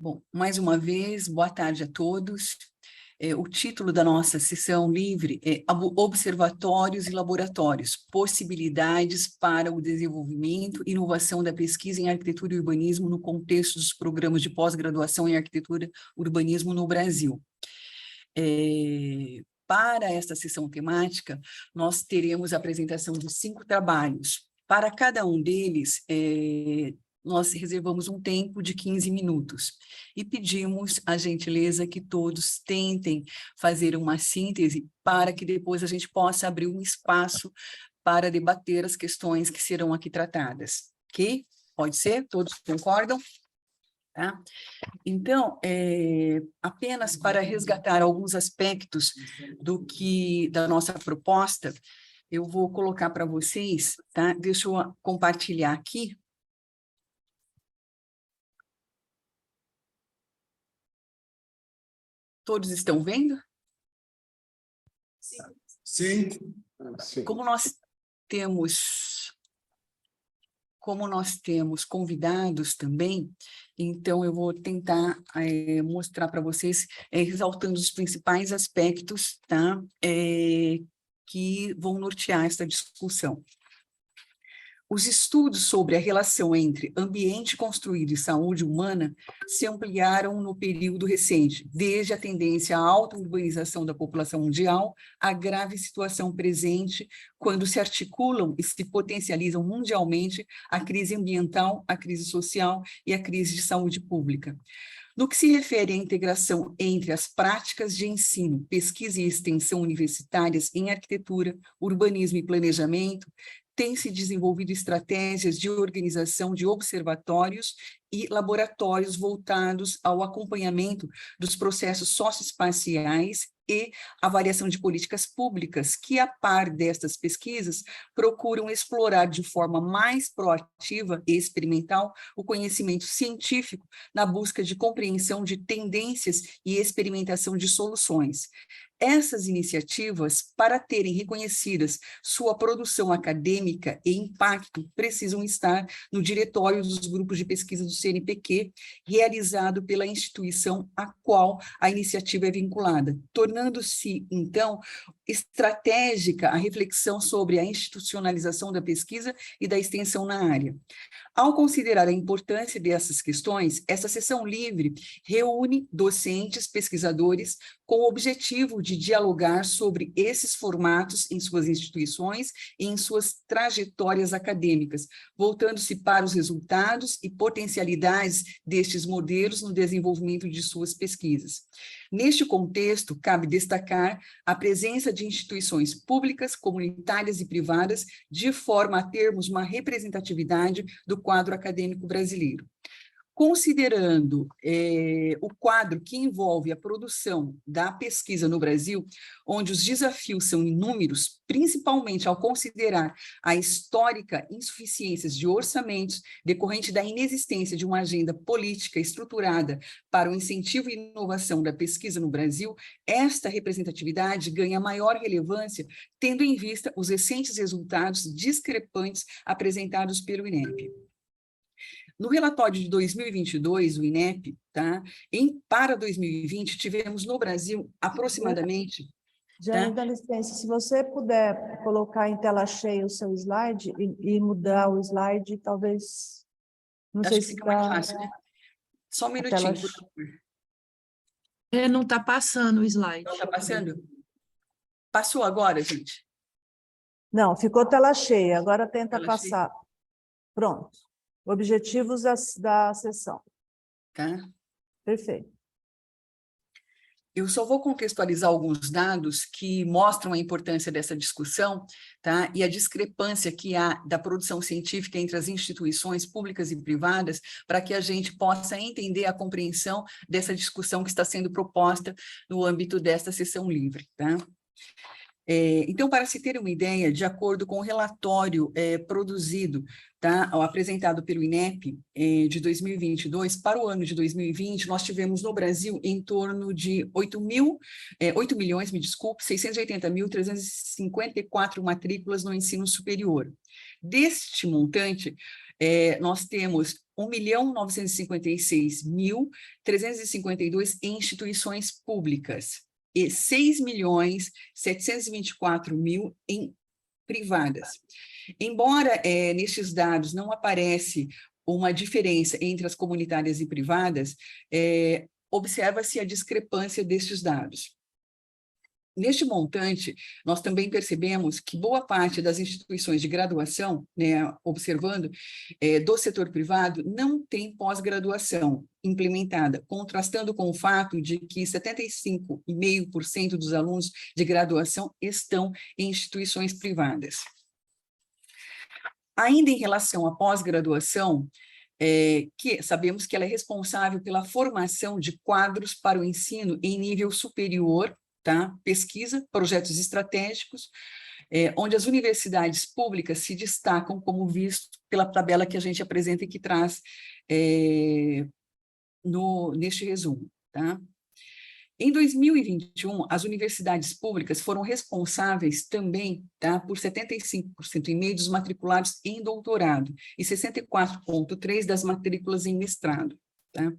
Bom, mais uma vez, boa tarde a todos. O título da nossa sessão livre é Observatórios e Laboratórios, possibilidades para o desenvolvimento e inovação da pesquisa em arquitetura e urbanismo no contexto dos programas de pós-graduação em arquitetura e urbanismo no Brasil. Para esta sessão temática, nós teremos a apresentação de 5 trabalhos. Para cada um deles, nós reservamos um tempo de 15 minutos e pedimos a gentileza que todos tentem fazer uma síntese para que depois a gente possa abrir um espaço para debater as questões que serão aqui tratadas, ok? Pode ser? Todos concordam? Tá? Então, apenas para resgatar alguns aspectos da nossa proposta, eu vou colocar para vocês, tá? Deixa eu compartilhar aqui. Todos estão vendo? Sim. Como nós temos convidados também, então eu vou tentar mostrar para vocês, ressaltando os principais aspectos, tá? Que vão nortear esta discussão. Os estudos sobre a relação entre ambiente construído e saúde humana se ampliaram no período recente, desde a tendência à auto-urbanização da população mundial, à grave situação presente, quando se articulam e se potencializam mundialmente a crise ambiental, a crise social e a crise de saúde pública. No que se refere à integração entre as práticas de ensino, pesquisa e extensão universitárias em arquitetura, urbanismo e planejamento, têm se desenvolvido estratégias de organização de observatórios e laboratórios voltados ao acompanhamento dos processos socioespaciais e avaliação de políticas públicas, que, a par destas pesquisas, procuram explorar de forma mais proativa e experimental o conhecimento científico na busca de compreensão de tendências e experimentação de soluções. Essas iniciativas, para terem reconhecidas sua produção acadêmica e impacto, precisam estar no diretório dos grupos de pesquisa do CNPq, realizado pela instituição a qual a iniciativa é vinculada, tornando-se, então, estratégica a reflexão sobre a institucionalização da pesquisa e da extensão na área. Ao considerar a importância dessas questões, essa sessão livre reúne docentes, pesquisadores, com o objetivo de dialogar sobre esses formatos em suas instituições e em suas trajetórias acadêmicas, voltando-se para os resultados e potencialidades destes modelos no desenvolvimento de suas pesquisas. Neste contexto, cabe destacar a presença de instituições públicas, comunitárias e privadas, de forma a termos uma representatividade do quadro acadêmico brasileiro. Considerando o quadro que envolve a produção da pesquisa no Brasil, onde os desafios são inúmeros, principalmente ao considerar a histórica insuficiência de orçamentos decorrente da inexistência de uma agenda política estruturada para o incentivo e inovação da pesquisa no Brasil, esta representatividade ganha maior relevância, tendo em vista os recentes resultados discrepantes apresentados pelo INEP. No relatório de 2022, o INEP, tá? Para 2020, tivemos no Brasil aproximadamente... Jane, dá licença, se você puder colocar em tela cheia o seu slide e mudar o slide, talvez... Não Acho sei que se fica mais está... fácil, né? Só um minutinho, por favor. Não está passando o slide. Não está passando? Passou agora, gente? Não, ficou tela cheia, agora tenta Tela passar. Pronto. Objetivos da sessão. Tá. Perfeito. Eu só vou contextualizar alguns dados que mostram a importância dessa discussão, tá? E a discrepância que há da produção científica entre as instituições públicas e privadas, para que a gente possa entender a compreensão dessa discussão que está sendo proposta no âmbito desta sessão livre, tá? Então, para se ter uma ideia, de acordo com o relatório produzido, tá, apresentado pelo INEP de 2022, para o ano de 2020, nós tivemos no Brasil em torno de 680.354 matrículas no ensino superior. Deste montante, nós temos 1.956.352 em instituições públicas e 6.724.000 em privadas. Embora nestes dados não aparece uma diferença entre as comunitárias e privadas, observa-se a discrepância destes dados. Neste montante, nós também percebemos que boa parte das instituições de graduação, né, observando, do setor privado, não tem pós-graduação implementada, contrastando com o fato de que 75,5% dos alunos de graduação estão em instituições privadas. Ainda em relação à pós-graduação, que sabemos que ela é responsável pela formação de quadros para o ensino em nível superior, tá? Pesquisa, projetos estratégicos, onde as universidades públicas se destacam, como visto pela tabela que a gente apresenta e que traz neste resumo. Tá? Em 2021, as universidades públicas foram responsáveis também, tá, por 75,5% dos matriculados em doutorado e 64,3% das matrículas em mestrado. Tá?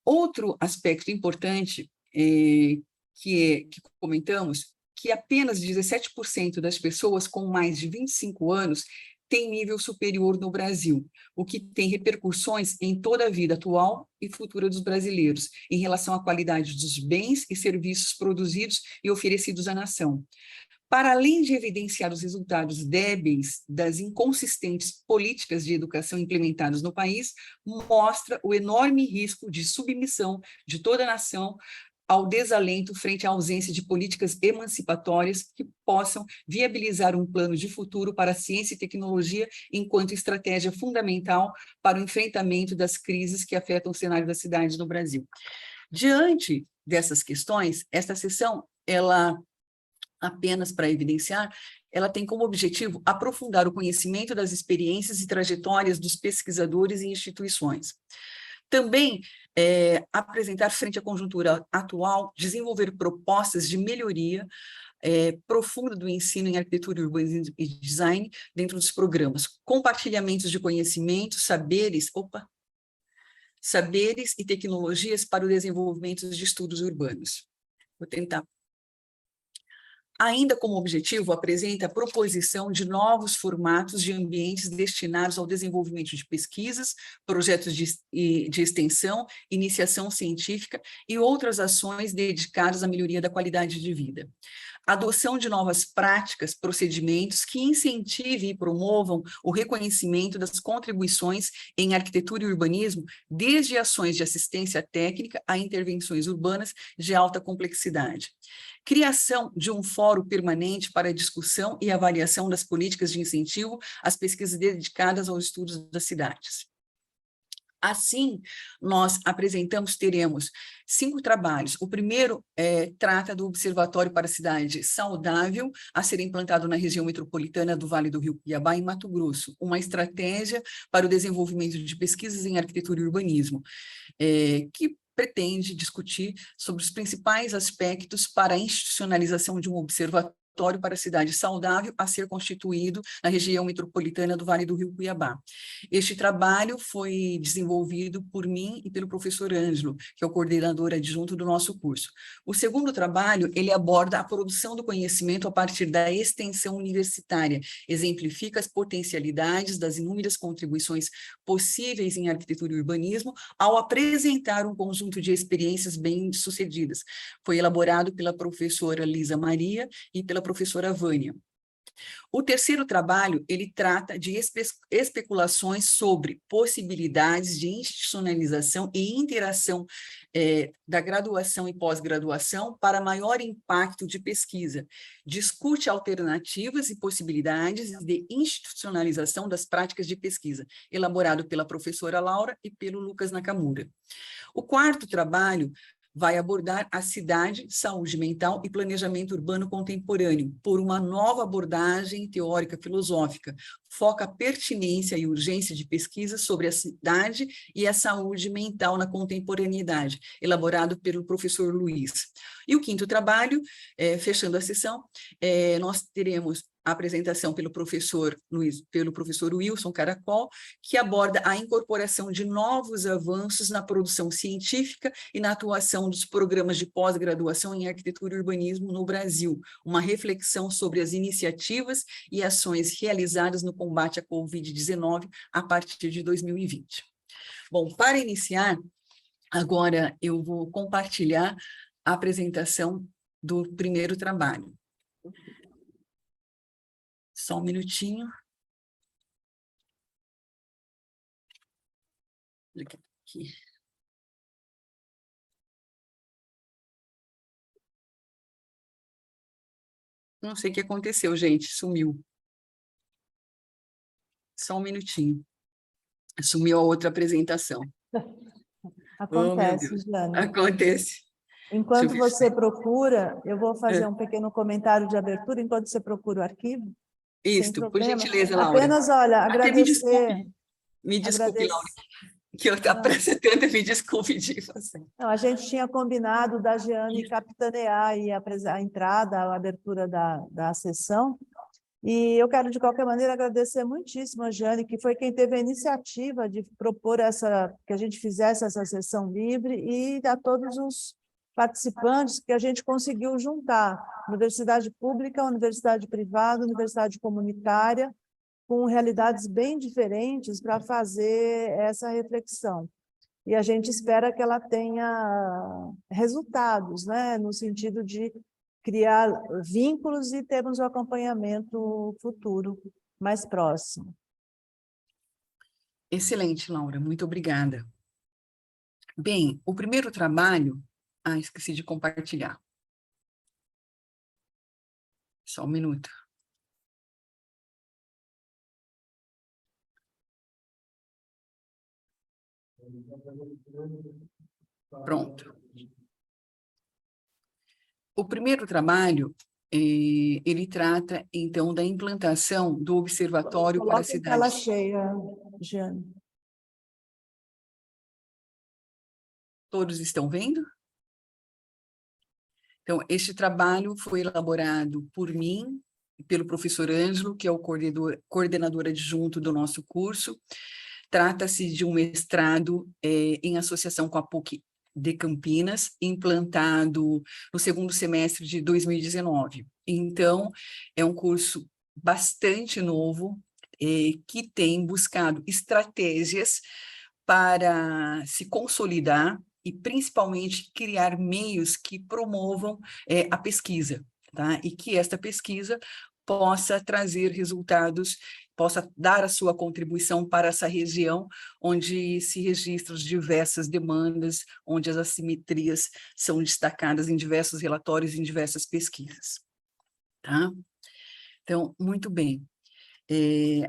Outro aspecto importante que comentamos, que apenas 17% das pessoas com mais de 25 anos têm nível superior no Brasil, o que tem repercussões em toda a vida atual e futura dos brasileiros, em relação à qualidade dos bens e serviços produzidos e oferecidos à nação. Para além de evidenciar os resultados débeis das inconsistentes políticas de educação implementadas no país, mostra o enorme risco de submissão de toda a nação ao desalento frente à ausência de políticas emancipatórias que possam viabilizar um plano de futuro para a ciência e tecnologia enquanto estratégia fundamental para o enfrentamento das crises que afetam o cenário das cidades no Brasil. Diante dessas questões, esta sessão, ela, apenas para evidenciar, ela tem como objetivo aprofundar o conhecimento das experiências e trajetórias dos pesquisadores e instituições. Também apresentar, frente à conjuntura atual, desenvolver propostas de melhoria profunda do ensino em arquitetura, urbanismo e design dentro dos programas, compartilhamentos de conhecimentos, saberes e tecnologias para o desenvolvimento de estudos urbanos. Vou tentar. Ainda como objetivo, apresenta a proposição de novos formatos de ambientes destinados ao desenvolvimento de pesquisas, projetos de extensão, iniciação científica e outras ações dedicadas à melhoria da qualidade de vida. Adoção de novas práticas, procedimentos que incentivem e promovam o reconhecimento das contribuições em arquitetura e urbanismo, desde ações de assistência técnica a intervenções urbanas de alta complexidade. Criação de um fórum permanente para a discussão e avaliação das políticas de incentivo às pesquisas dedicadas aos estudos das cidades. Assim, nós teremos 5 trabalhos. O primeiro trata do Observatório para a Cidade Saudável, a ser implantado na região metropolitana do Vale do Rio Cuiabá, em Mato Grosso, uma estratégia para o desenvolvimento de pesquisas em arquitetura e urbanismo, que pretende discutir sobre os principais aspectos para a institucionalização de um observatório para a cidade saudável a ser constituído na região metropolitana do Vale do Rio Cuiabá. Este trabalho foi desenvolvido por mim e pelo professor Ângelo, que é o coordenador adjunto do nosso curso. O segundo trabalho, ele aborda a produção do conhecimento a partir da extensão universitária, exemplifica as potencialidades das inúmeras contribuições possíveis em arquitetura e urbanismo ao apresentar um conjunto de experiências bem-sucedidas. Foi elaborado pela professora Lisa Maria e pela professora Vânia. O terceiro trabalho, ele trata de especulações sobre possibilidades de institucionalização e interação da graduação e pós-graduação para maior impacto de pesquisa. Discute alternativas e possibilidades de institucionalização das práticas de pesquisa, elaborado pela professora Laura e pelo Lucas Nakamura. O quarto trabalho vai abordar a cidade, saúde mental e planejamento urbano contemporâneo, por uma nova abordagem teórica filosófica, foca a pertinência e urgência de pesquisa sobre a cidade e a saúde mental na contemporaneidade, elaborado pelo professor Luiz. E o quinto trabalho, fechando a sessão, nós teremos a apresentação pelo professor Wilson Caracol, que aborda a incorporação de novos avanços na produção científica e na atuação dos programas de pós-graduação em arquitetura e urbanismo no Brasil, uma reflexão sobre as iniciativas e ações realizadas no combate à Covid-19 a partir de 2020. Bom, para iniciar, agora eu vou compartilhar a apresentação do primeiro trabalho. Só um minutinho. Aqui. Não sei o que aconteceu, gente, sumiu. Só um minutinho. Sumiu a outra apresentação. Acontece, Oh, meu Deus. Jane. Acontece. Enquanto você procura, eu vou fazer um pequeno comentário de abertura, enquanto você procura o arquivo. Isso, Sem por problema. gentileza, Laura. Apenas, olha, Até agradecer... me desculpe, Laura, que eu Não. apresentando, me desculpe de você. Não, a gente tinha combinado da Jeane capitanear aí a entrada, a abertura da sessão, e eu quero, de qualquer maneira, agradecer muitíssimo a Jeane, que foi quem teve a iniciativa de propor que a gente fizesse essa sessão livre, e a todos os participantes que a gente conseguiu juntar, universidade pública, universidade privada, universidade comunitária, com realidades bem diferentes para fazer essa reflexão. E a gente espera que ela tenha resultados, né, no sentido de criar vínculos e termos um acompanhamento futuro mais próximo. Excelente, Laura, muito obrigada. Bem, o primeiro trabalho... esqueci de compartilhar. Só um minuto. Pronto. O primeiro trabalho, ele trata, então, da implantação do observatório para a cidade. Coloca em tela cheia, Jeane. Todos estão vendo? Então, este trabalho foi elaborado por mim, pelo professor Ângelo, que é o coordenador adjunto do nosso curso. Trata-se de um mestrado em associação com a PUC de Campinas, implantado no segundo semestre de 2019. Então, é um curso bastante novo, que tem buscado estratégias para se consolidar e, principalmente, criar meios que promovam a pesquisa, tá? E que esta pesquisa possa trazer resultados, possa dar a sua contribuição para essa região onde se registram diversas demandas, onde as assimetrias são destacadas em diversos relatórios, em diversas pesquisas. Tá? Então, muito bem.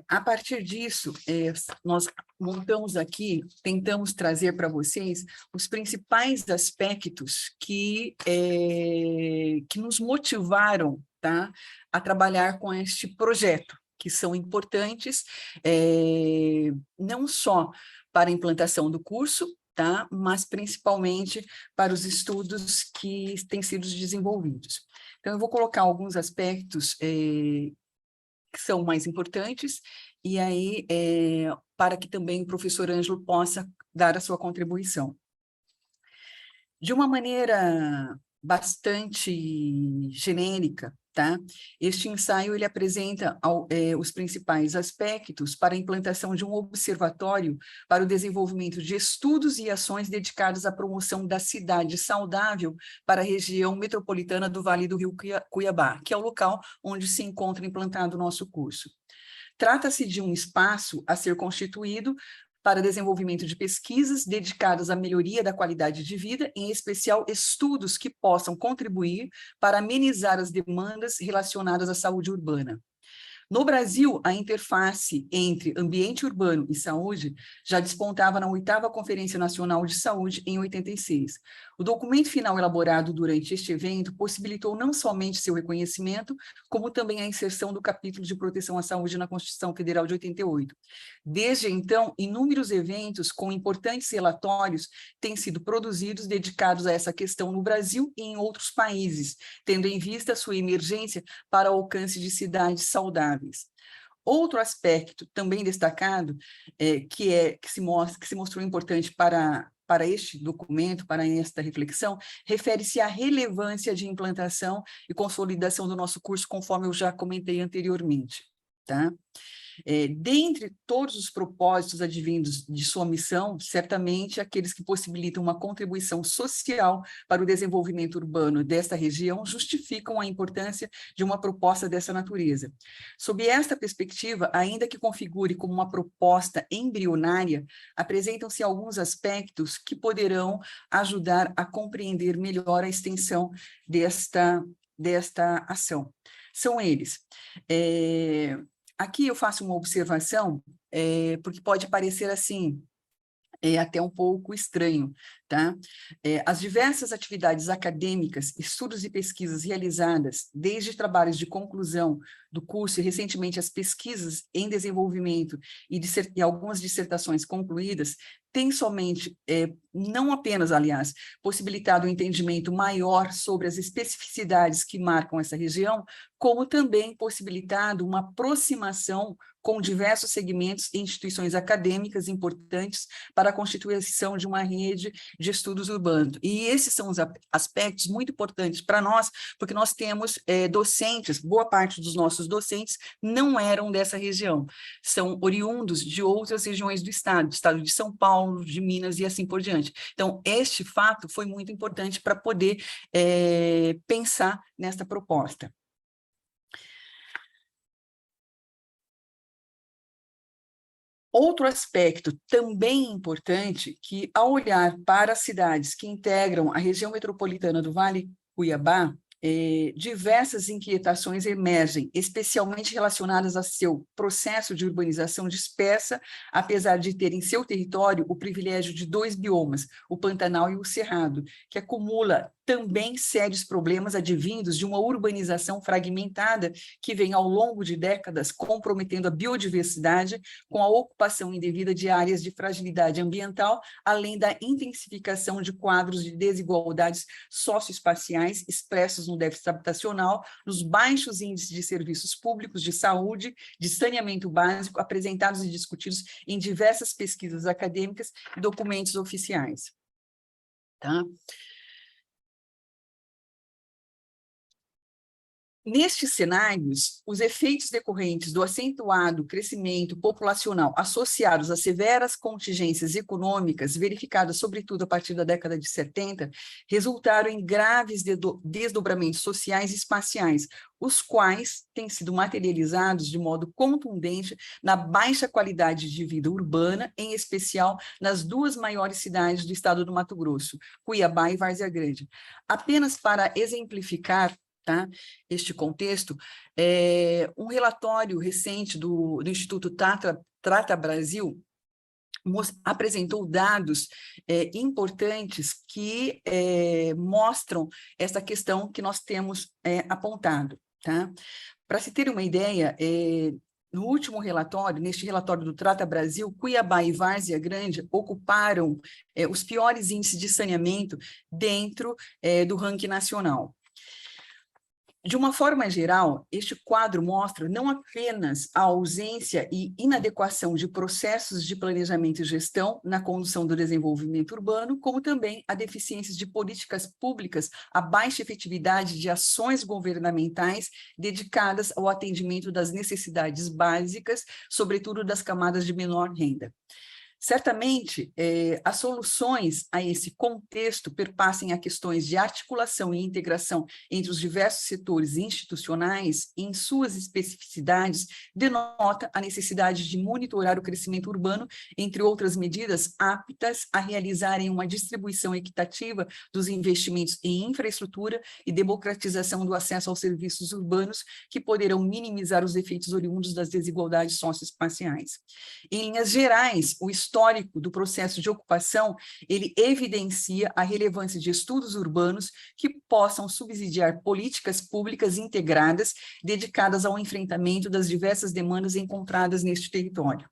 A partir disso, nós montamos aqui, tentamos trazer para vocês os principais aspectos que nos motivaram, tá, a trabalhar com este projeto, que são importantes, não só para a implantação do curso, tá, mas principalmente para os estudos que têm sido desenvolvidos. Então, eu vou colocar alguns aspectos que são mais importantes, e aí, para que também o professor Ângelo possa dar a sua contribuição. De uma maneira bastante genérica, tá? Este ensaio ele apresenta os principais aspectos para a implantação de um observatório para o desenvolvimento de estudos e ações dedicadas à promoção da cidade saudável para a região metropolitana do Vale do Rio Cuiabá, que é o local onde se encontra implantado o nosso curso. Trata-se de um espaço a ser constituído para desenvolvimento de pesquisas dedicadas à melhoria da qualidade de vida, em especial estudos que possam contribuir para amenizar as demandas relacionadas à saúde urbana. No Brasil, a interface entre ambiente urbano e saúde já despontava na 8ª Conferência Nacional de Saúde, em 86. O documento final elaborado durante este evento possibilitou não somente seu reconhecimento, como também a inserção do capítulo de proteção à saúde na Constituição Federal de 88. Desde então, inúmeros eventos com importantes relatórios têm sido produzidos dedicados a essa questão no Brasil e em outros países, tendo em vista sua emergência para o alcance de cidades saudáveis. Outro aspecto também destacado, que se mostrou importante para este documento, para esta reflexão, refere-se à relevância de implantação e consolidação do nosso curso, conforme eu já comentei anteriormente, tá? Dentre todos os propósitos advindos de sua missão, certamente aqueles que possibilitam uma contribuição social para o desenvolvimento urbano desta região justificam a importância de uma proposta dessa natureza. Sob esta perspectiva, ainda que configure como uma proposta embrionária, apresentam-se alguns aspectos que poderão ajudar a compreender melhor a extensão desta ação. São eles. Aqui eu faço uma observação, porque pode parecer assim, até um pouco estranho, tá? As diversas atividades acadêmicas, estudos e pesquisas realizadas, desde trabalhos de conclusão do curso e recentemente as pesquisas em desenvolvimento e algumas dissertações concluídas, têm somente, não apenas, aliás, possibilitado um entendimento maior sobre as especificidades que marcam essa região, como também possibilitado uma aproximação com diversos segmentos e instituições acadêmicas importantes para a constituição de uma rede de estudos urbanos. E esses são os aspectos muito importantes para nós, porque nós temos docentes, boa parte dos nossos docentes não eram dessa região, são oriundos de outras regiões do estado de São Paulo, de Minas e assim por diante. Então, este fato foi muito importante para poder pensar nesta proposta. Outro aspecto também importante, que ao olhar para as cidades que integram a região metropolitana do Vale Cuiabá, diversas inquietações emergem, especialmente relacionadas a seu processo de urbanização dispersa, apesar de ter em seu território o privilégio de 2 biomas, o Pantanal e o Cerrado, que acumula também sérios problemas advindos de uma urbanização fragmentada que vem ao longo de décadas comprometendo a biodiversidade com a ocupação indevida de áreas de fragilidade ambiental, além da intensificação de quadros de desigualdades socioespaciais expressos no déficit habitacional, nos baixos índices de serviços públicos de saúde, de saneamento básico, apresentados e discutidos em diversas pesquisas acadêmicas e documentos oficiais. Tá? Nestes cenários, os efeitos decorrentes do acentuado crescimento populacional associados a severas contingências econômicas, verificadas sobretudo a partir da década de 70, resultaram em graves desdobramentos sociais e espaciais, os quais têm sido materializados de modo contundente na baixa qualidade de vida urbana, em especial nas 2 maiores cidades do estado do Mato Grosso, Cuiabá e Várzea Grande. Apenas para exemplificar, tá, este contexto, um relatório recente do Instituto Trata Brasil apresentou dados importantes que mostram essa questão que nós temos apontado. Tá? Para se ter uma ideia, no último relatório, neste relatório do Trata Brasil, Cuiabá e Várzea Grande ocuparam os piores índices de saneamento dentro do ranking nacional. De uma forma geral, este quadro mostra não apenas a ausência e inadequação de processos de planejamento e gestão na condução do desenvolvimento urbano, como também a deficiência de políticas públicas, a baixa efetividade de ações governamentais dedicadas ao atendimento das necessidades básicas, sobretudo das camadas de menor renda. Certamente, as soluções a esse contexto perpassem a questões de articulação e integração entre os diversos setores institucionais e, em suas especificidades, denota a necessidade de monitorar o crescimento urbano, entre outras medidas aptas a realizarem uma distribuição equitativa dos investimentos em infraestrutura e democratização do acesso aos serviços urbanos, que poderão minimizar os efeitos oriundos das desigualdades socioespaciais. Em linhas gerais, o histórico do processo de ocupação, ele evidencia a relevância de estudos urbanos que possam subsidiar políticas públicas integradas dedicadas ao enfrentamento das diversas demandas encontradas neste território.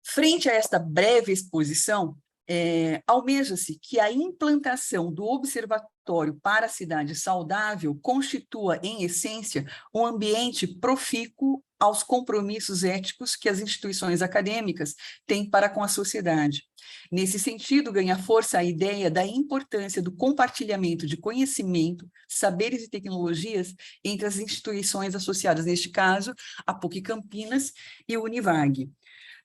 Frente a esta breve exposição, almeja-se que a implantação do Observatório para a Cidade Saudável constitua, em essência, um ambiente profícuo aos compromissos éticos que as instituições acadêmicas têm para com a sociedade. Nesse sentido, ganha força a ideia da importância do compartilhamento de conhecimento, saberes e tecnologias entre as instituições associadas, neste caso, a PUC Campinas e o Univag.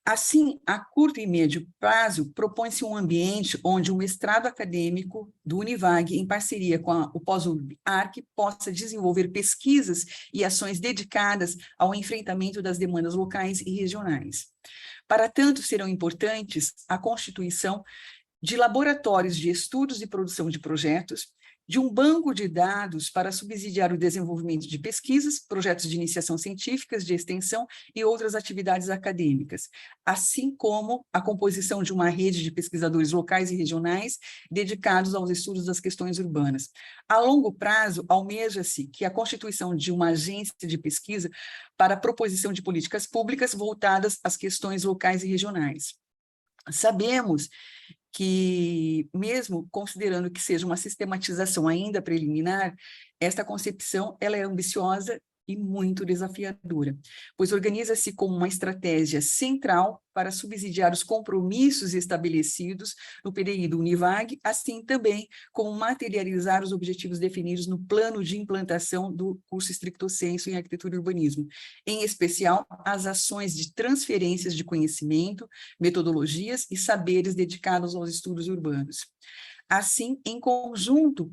Assim, a curto e médio prazo, propõe-se um ambiente onde o mestrado acadêmico do Univag, em parceria com o Pós-URB-ARC, possa desenvolver pesquisas e ações dedicadas ao enfrentamento das demandas locais e regionais. Para tanto, serão importantes a constituição de laboratórios de estudos e produção de projetos, de um banco de dados para subsidiar o desenvolvimento de pesquisas, projetos de iniciação científicas, de extensão e outras atividades acadêmicas, assim como a composição de uma rede de pesquisadores locais e regionais dedicados aos estudos das questões urbanas. A longo prazo, almeja-se que a constituição de uma agência de pesquisa para a proposição de políticas públicas voltadas às questões locais e regionais. Sabemos que, mesmo considerando que seja uma sistematização ainda preliminar, esta concepção ela é ambiciosa e muito desafiadora, pois organiza-se como uma estratégia central para subsidiar os compromissos estabelecidos no PDI do Univag, assim também como materializar os objetivos definidos no plano de implantação do curso Stricto Sensu em Arquitetura e Urbanismo, em especial as ações de transferências de conhecimento, metodologias e saberes dedicados aos estudos urbanos. Assim, em conjunto,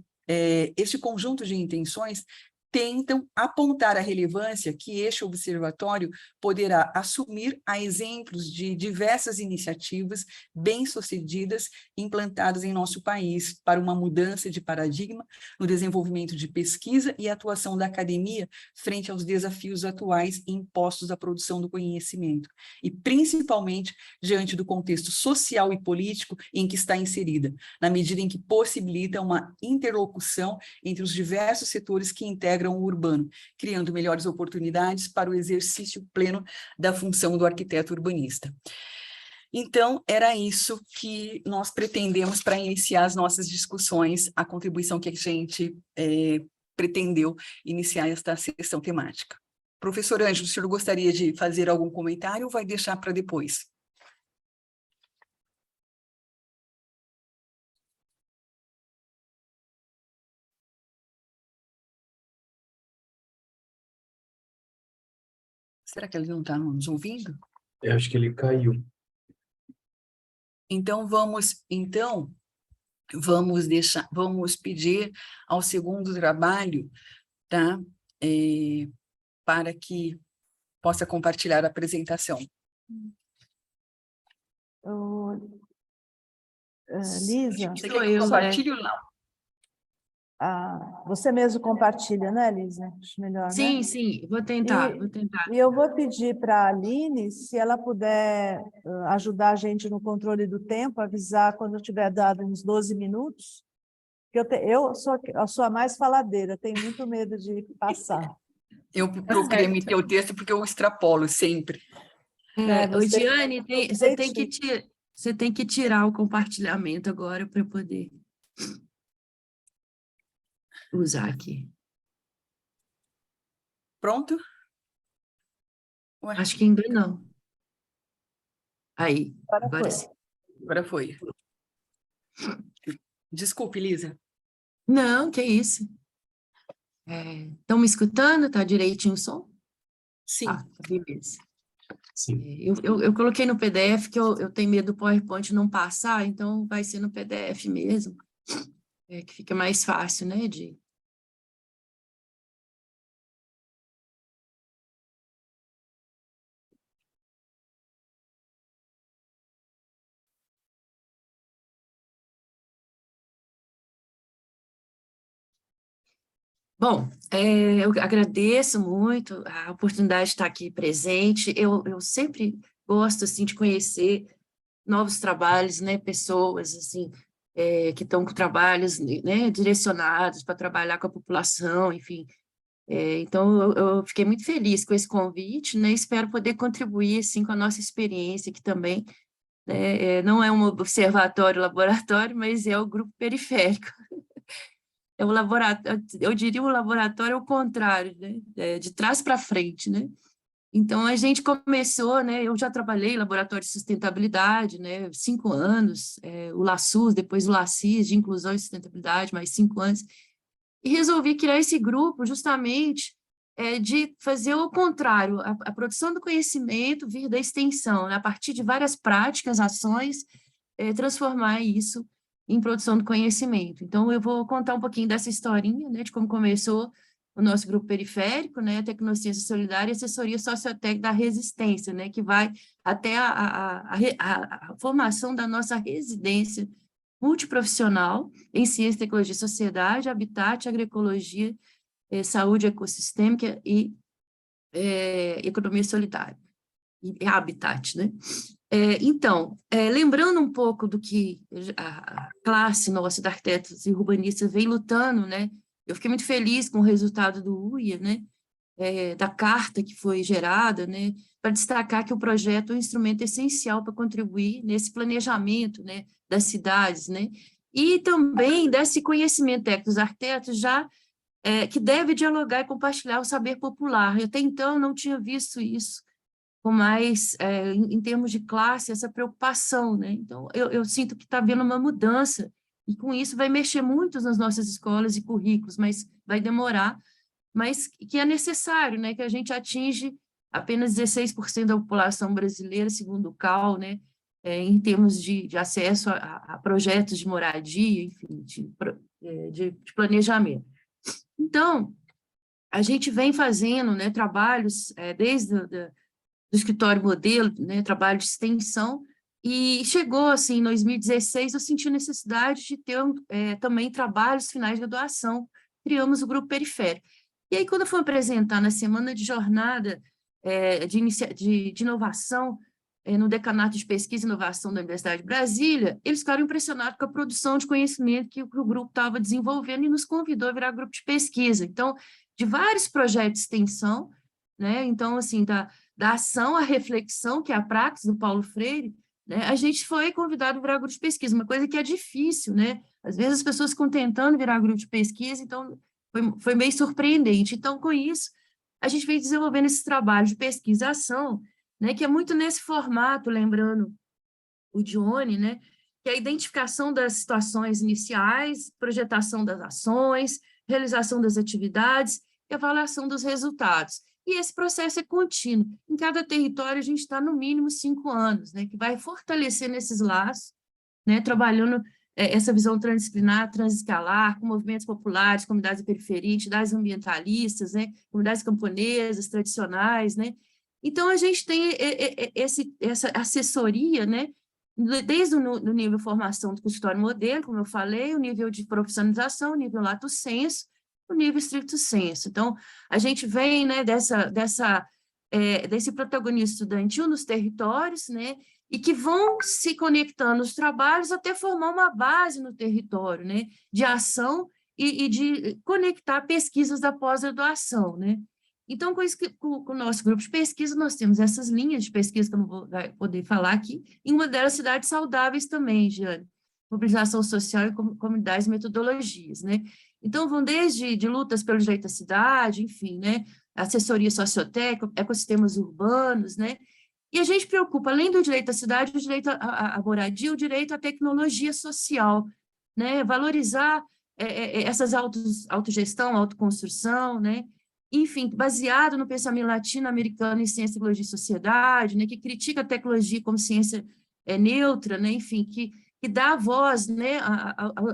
este conjunto de intenções tentam apontar a relevância que este observatório poderá assumir a exemplos de diversas iniciativas bem-sucedidas implantadas em nosso país para uma mudança de paradigma no desenvolvimento de pesquisa e atuação da academia frente aos desafios atuais impostos à produção do conhecimento, e principalmente diante do contexto social e político em que está inserida, na medida em que possibilita uma interlocução entre os diversos setores que integram o urbano, criando melhores oportunidades para o exercício pleno da função do arquiteto urbanista. Então, era isso que nós pretendemos para iniciar as nossas discussões, a contribuição que a gente pretendeu iniciar esta sessão temática. Professor Ângelo, o senhor gostaria de fazer algum comentário ou vai deixar para depois? Será que ele não está nos ouvindo? Eu acho que ele caiu. Então, vamos pedir ao segundo trabalho, tá? Para que possa compartilhar a apresentação. Lisa, Você quer que eu compartilhe ou não? você mesmo compartilha, né, Lisa? Acho melhor, Sim, né? sim, vou tentar. E eu vou pedir para a Aline, se ela puder ajudar a gente no controle do tempo, avisar quando eu tiver dado uns 12 minutos, porque eu sou a mais faladeira, tenho muito medo de passar. Eu procurei emitir o texto porque eu extrapolo sempre. Diane, você tem que tirar o compartilhamento agora para eu poder usar aqui. Pronto? Ué, Acho que ainda não. Aí, agora sim. agora foi. Desculpe, Lisa. Não, que isso. Estão me escutando? Tá direitinho o som? Sim. Tá, beleza. Sim. Eu coloquei no PDF, que eu tenho medo do PowerPoint não passar, então vai ser no PDF mesmo, que fica mais fácil, né, de... Bom, eu agradeço muito a oportunidade de estar aqui presente. Eu sempre gosto, assim, de conhecer novos trabalhos, né, pessoas, assim, que estão com trabalhos, né, direcionados para trabalhar com a população, enfim. Então, eu fiquei muito feliz com esse convite, né, espero poder contribuir, assim, com a nossa experiência aqui também, né, não é um observatório, laboratório, mas é o grupo periférico. É o laboratório, eu diria o laboratório ao contrário, né? De trás para frente, né? Então, a gente começou, né? Eu já trabalhei em laboratório de sustentabilidade, né? 5 anos, o LASUS, depois o LACIS, de inclusão e sustentabilidade, mais 5 anos, e resolvi criar esse grupo justamente de fazer o contrário, a produção do conhecimento vir da extensão, né? A partir de várias práticas, ações, transformar isso em produção do conhecimento. Então, eu vou contar um pouquinho dessa historinha, né, de como começou o nosso grupo periférico, né, a Tecnociência Solidária e Assessoria Sociotécnica da Resistência, né, que vai até a formação da nossa residência multiprofissional em Ciência, Tecnologia e Sociedade, Habitat, Agroecologia, Saúde Ecossistêmica e Economia Solidária, e Habitat, né? Então, lembrando um pouco do que a classe nossa de arquitetos e urbanistas vem lutando, né? Eu fiquei muito feliz com o resultado do UIA, né? Da carta que foi gerada, né? Para destacar que o projeto é um instrumento essencial para contribuir nesse planejamento, né? Das cidades, né? E também desse conhecimento técnico dos arquitetos já que deve dialogar e compartilhar o saber popular. Eu até então não tinha visto isso com mais, em termos de classe, essa preocupação, né? Então, eu sinto que está havendo uma mudança, e com isso vai mexer muito nas nossas escolas e currículos, mas vai demorar, mas que é necessário, né? Que a gente atinge apenas 16% da população brasileira, segundo o CAL, né? Em termos de acesso a projetos de moradia, enfim, de planejamento. Então, a gente vem fazendo, né, trabalhos desde do escritório modelo, né, trabalho de extensão, e chegou, assim, em 2016, eu senti necessidade de ter também trabalhos finais de graduação, criamos o grupo periférico. E aí, quando eu fui apresentar na semana de jornada de inovação, no decanato de pesquisa e inovação da Universidade de Brasília, eles ficaram impressionados com a produção de conhecimento que o grupo estava desenvolvendo e nos convidou a virar grupo de pesquisa. Então, de vários projetos de extensão, né, então, assim, da ação à reflexão, que é a praxis do Paulo Freire, né, a gente foi convidado a virar grupo de pesquisa, uma coisa que é difícil, né? Às vezes as pessoas ficam tentando virar grupo de pesquisa, então foi meio surpreendente. Então, com isso, a gente vem desenvolvendo esse trabalho de pesquisa e ação, né, que é muito nesse formato, lembrando o Dione, né, que é a identificação das situações iniciais, projetação das ações, realização das atividades e avaliação dos resultados. E esse processo é contínuo. Em cada território, a gente está no mínimo 5 anos, né, que vai fortalecendo esses laços, né, trabalhando essa visão transdisciplinar, transescalar, com movimentos populares, comunidades de periferia, entidades ambientalistas, né, comunidades camponesas, tradicionais, né. Então, a gente tem essa assessoria, né, desde o nível de formação do consultório modelo, como eu falei, o nível de profissionalização, o nível lato sensu, o nível stricto sensu. Então, a gente vem, né, desse protagonismo estudantil nos territórios, né, e que vão se conectando os trabalhos até formar uma base no território, né, de ação e de conectar pesquisas da pós-graduação, né. Então, com o nosso grupo de pesquisa, nós temos essas linhas de pesquisa que eu não vou poder falar aqui, e uma delas, cidades saudáveis também, Giane, mobilização social e comunidades e metodologias, né. Então, vão desde de lutas pelo direito à cidade, enfim, né, assessoria sociotécnica, ecossistemas urbanos, né, e a gente preocupa, além do direito à cidade, o direito à moradia, o direito à tecnologia social, né, valorizar essas autogestão, autoconstrução, né, enfim, baseado no pensamento latino-americano em ciência, tecnologia e sociedade, né, que critica a tecnologia como ciência neutra, né, enfim, que dá voz, né,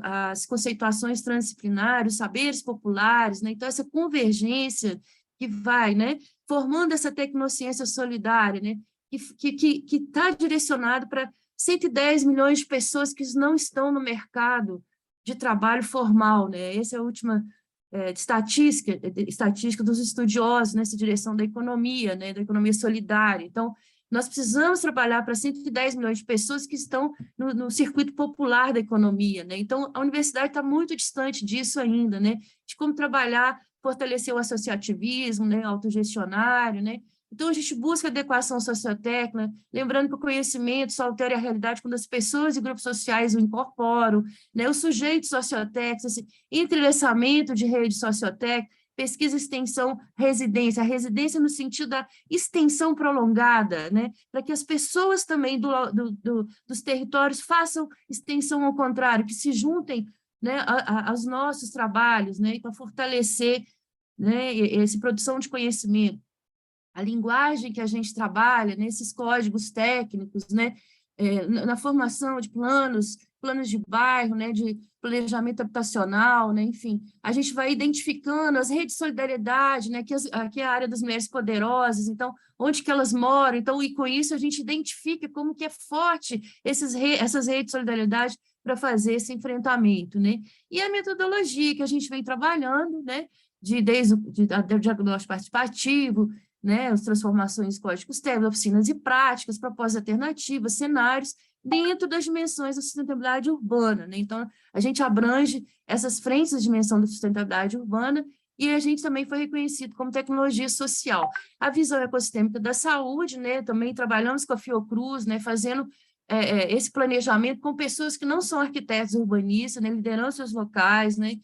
às conceituações transdisciplinares, os saberes populares, né, então essa convergência que vai, né, formando essa tecnociência solidária, né, que está direcionado para 110 milhões de pessoas que não estão no mercado de trabalho formal, né, essa é a última estatística dos estudiosos nessa direção da economia, né, da economia solidária. Então, nós precisamos trabalhar para 110 milhões de pessoas que estão no circuito popular da economia, né? Então, a universidade está muito distante disso ainda, né? De como trabalhar, fortalecer o associativismo, né? Autogestionário, né? Então, a gente busca adequação sociotécnica, lembrando que o conhecimento só altera a realidade quando as pessoas e grupos sociais o incorporam, né? Os sujeitos sociotécnicos, esse entrelaçamento de rede sociotécnica, pesquisa, extensão, residência, a residência no sentido da extensão prolongada, né? Para que as pessoas também dos territórios façam extensão ao contrário, que se juntem, né, aos nossos trabalhos, né, para fortalecer, né, essa produção de conhecimento. A linguagem que a gente trabalha, nesses códigos técnicos, né, na formação de planos de bairro, né, de planejamento habitacional, né, enfim, a gente vai identificando as redes de solidariedade, né, que é a área das mulheres poderosas, então, onde que elas moram, então, e com isso a gente identifica como que é forte essas redes de solidariedade para fazer esse enfrentamento, né, e a metodologia que a gente vem trabalhando, né, desde o diagnóstico participativo, né, as transformações códigos técnicos, oficinas e práticas, propostas alternativas, cenários, dentro das dimensões da sustentabilidade urbana, né? Então, a gente abrange essas frentes da dimensão da sustentabilidade urbana e a gente também foi reconhecido como tecnologia social. A visão ecossistêmica da saúde, né? Também trabalhamos com a Fiocruz, né? Fazendo esse planejamento com pessoas que não são arquitetos urbanistas, né? Lideranças locais, né?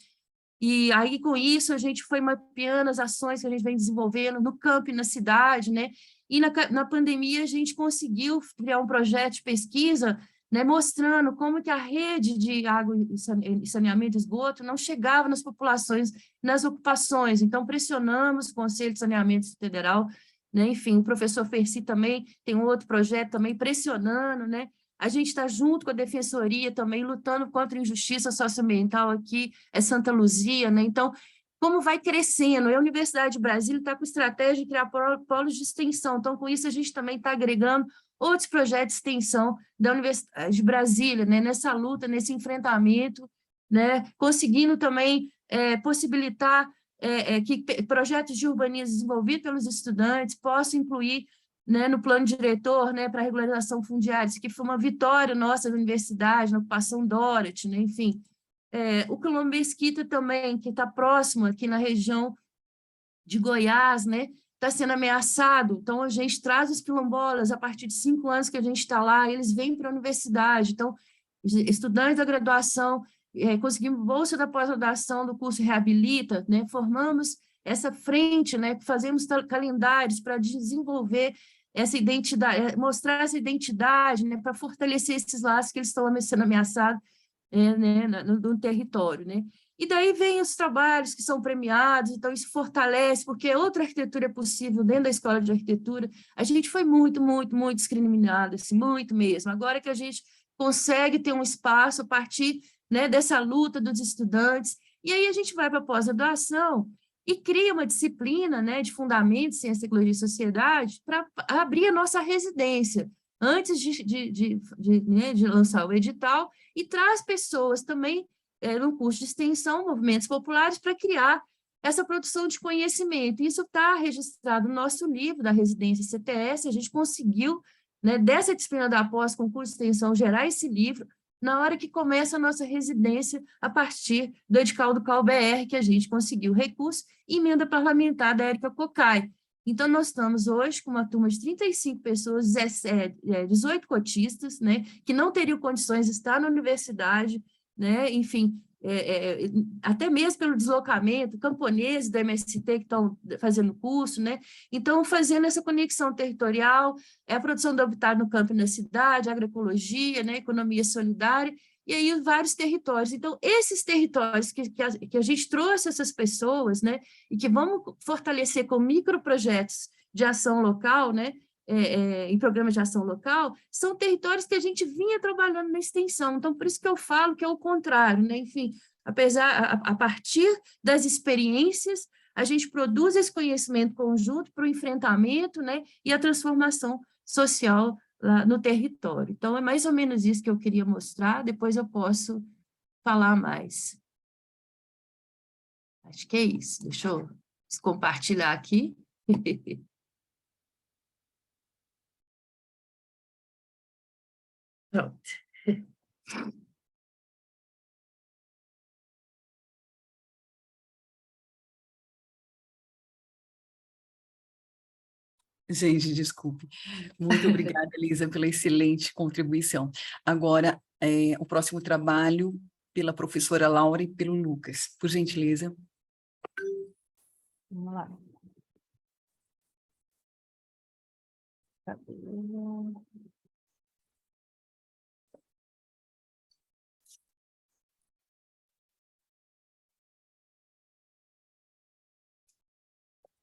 E aí, com isso, a gente foi mapeando as ações que a gente vem desenvolvendo no campo e na cidade, né? E na pandemia, a gente conseguiu criar um projeto de pesquisa, né, mostrando como que a rede de água e saneamento e esgoto não chegava nas populações, nas ocupações. Então, pressionamos o Conselho de Saneamento Federal, né? Enfim, o professor Ferci também tem um outro projeto também pressionando, né? A gente está junto com a Defensoria também, lutando contra a injustiça socioambiental aqui, é Santa Luzia, né? Então, como vai crescendo? E a Universidade de Brasília está com estratégia de criar polos de extensão, então, com isso, a gente também está agregando outros projetos de extensão da Universidade de Brasília, né? Nessa luta, nesse enfrentamento, né? Conseguindo também possibilitar que projetos de urbanismo desenvolvidos pelos estudantes possam incluir, né, no plano diretor, né, para a regularização fundiária, isso que foi uma vitória nossa da universidade, na ocupação Dorothy, né, enfim. O Quilombo Mesquita também, que está próximo aqui na região de Goiás, né, está sendo ameaçado, então a gente traz os quilombolas, a partir de 5 anos que a gente está lá, eles vêm para a universidade, então, estudantes da graduação, conseguimos bolsa da pós-graduação do curso Reabilita, né, formamos essa frente, né, fazemos calendários para desenvolver essa identidade, mostrar essa identidade, né, para fortalecer esses laços que eles estão sendo ameaçados, né, no território, né. E daí vem os trabalhos que são premiados, então isso fortalece, porque outra arquitetura é possível dentro da escola de arquitetura. A gente foi muito, muito, muito discriminado, assim, muito mesmo. Agora que a gente consegue ter um espaço a partir, né, dessa luta dos estudantes, e aí a gente vai para a pós-graduação e cria uma disciplina, né, de fundamentos, ciência, tecnologia e sociedade, para abrir a nossa residência, antes de lançar o edital, e traz pessoas também, no curso de extensão, movimentos populares, para criar essa produção de conhecimento. Isso está registrado no nosso livro da residência CTS, a gente conseguiu, né, dessa disciplina da pós, com curso de extensão, gerar esse livro, na hora que começa a nossa residência, a partir do edital do CAU-BR, que a gente conseguiu recurso, e emenda parlamentar da Érica Cocai. Então, nós estamos hoje com uma turma de 35 pessoas, 18 cotistas, né, que não teriam condições de estar na universidade, né, enfim, até mesmo pelo deslocamento, camponeses da MST que estão fazendo curso, né, então fazendo essa conexão territorial, a produção do habitat no campo e na cidade, agroecologia, né, economia solidária, e aí vários territórios. Então, esses territórios que a gente trouxe essas pessoas, né, e que vamos fortalecer com microprojetos de ação local, né, em programas de ação local, são territórios que a gente vinha trabalhando na extensão. Então, por isso que eu falo que é o contrário, né? Enfim, a partir das experiências, a gente produz esse conhecimento conjunto para o enfrentamento, né, e a transformação social lá no território. Então, é mais ou menos isso que eu queria mostrar, depois eu posso falar mais. Acho que é isso. Deixa eu compartilhar aqui. Pronto. Gente, desculpe. Muito obrigada, Elisa, pela excelente contribuição. Agora, o próximo trabalho pela professora Laura e pelo Lucas. Por gentileza. Vamos lá.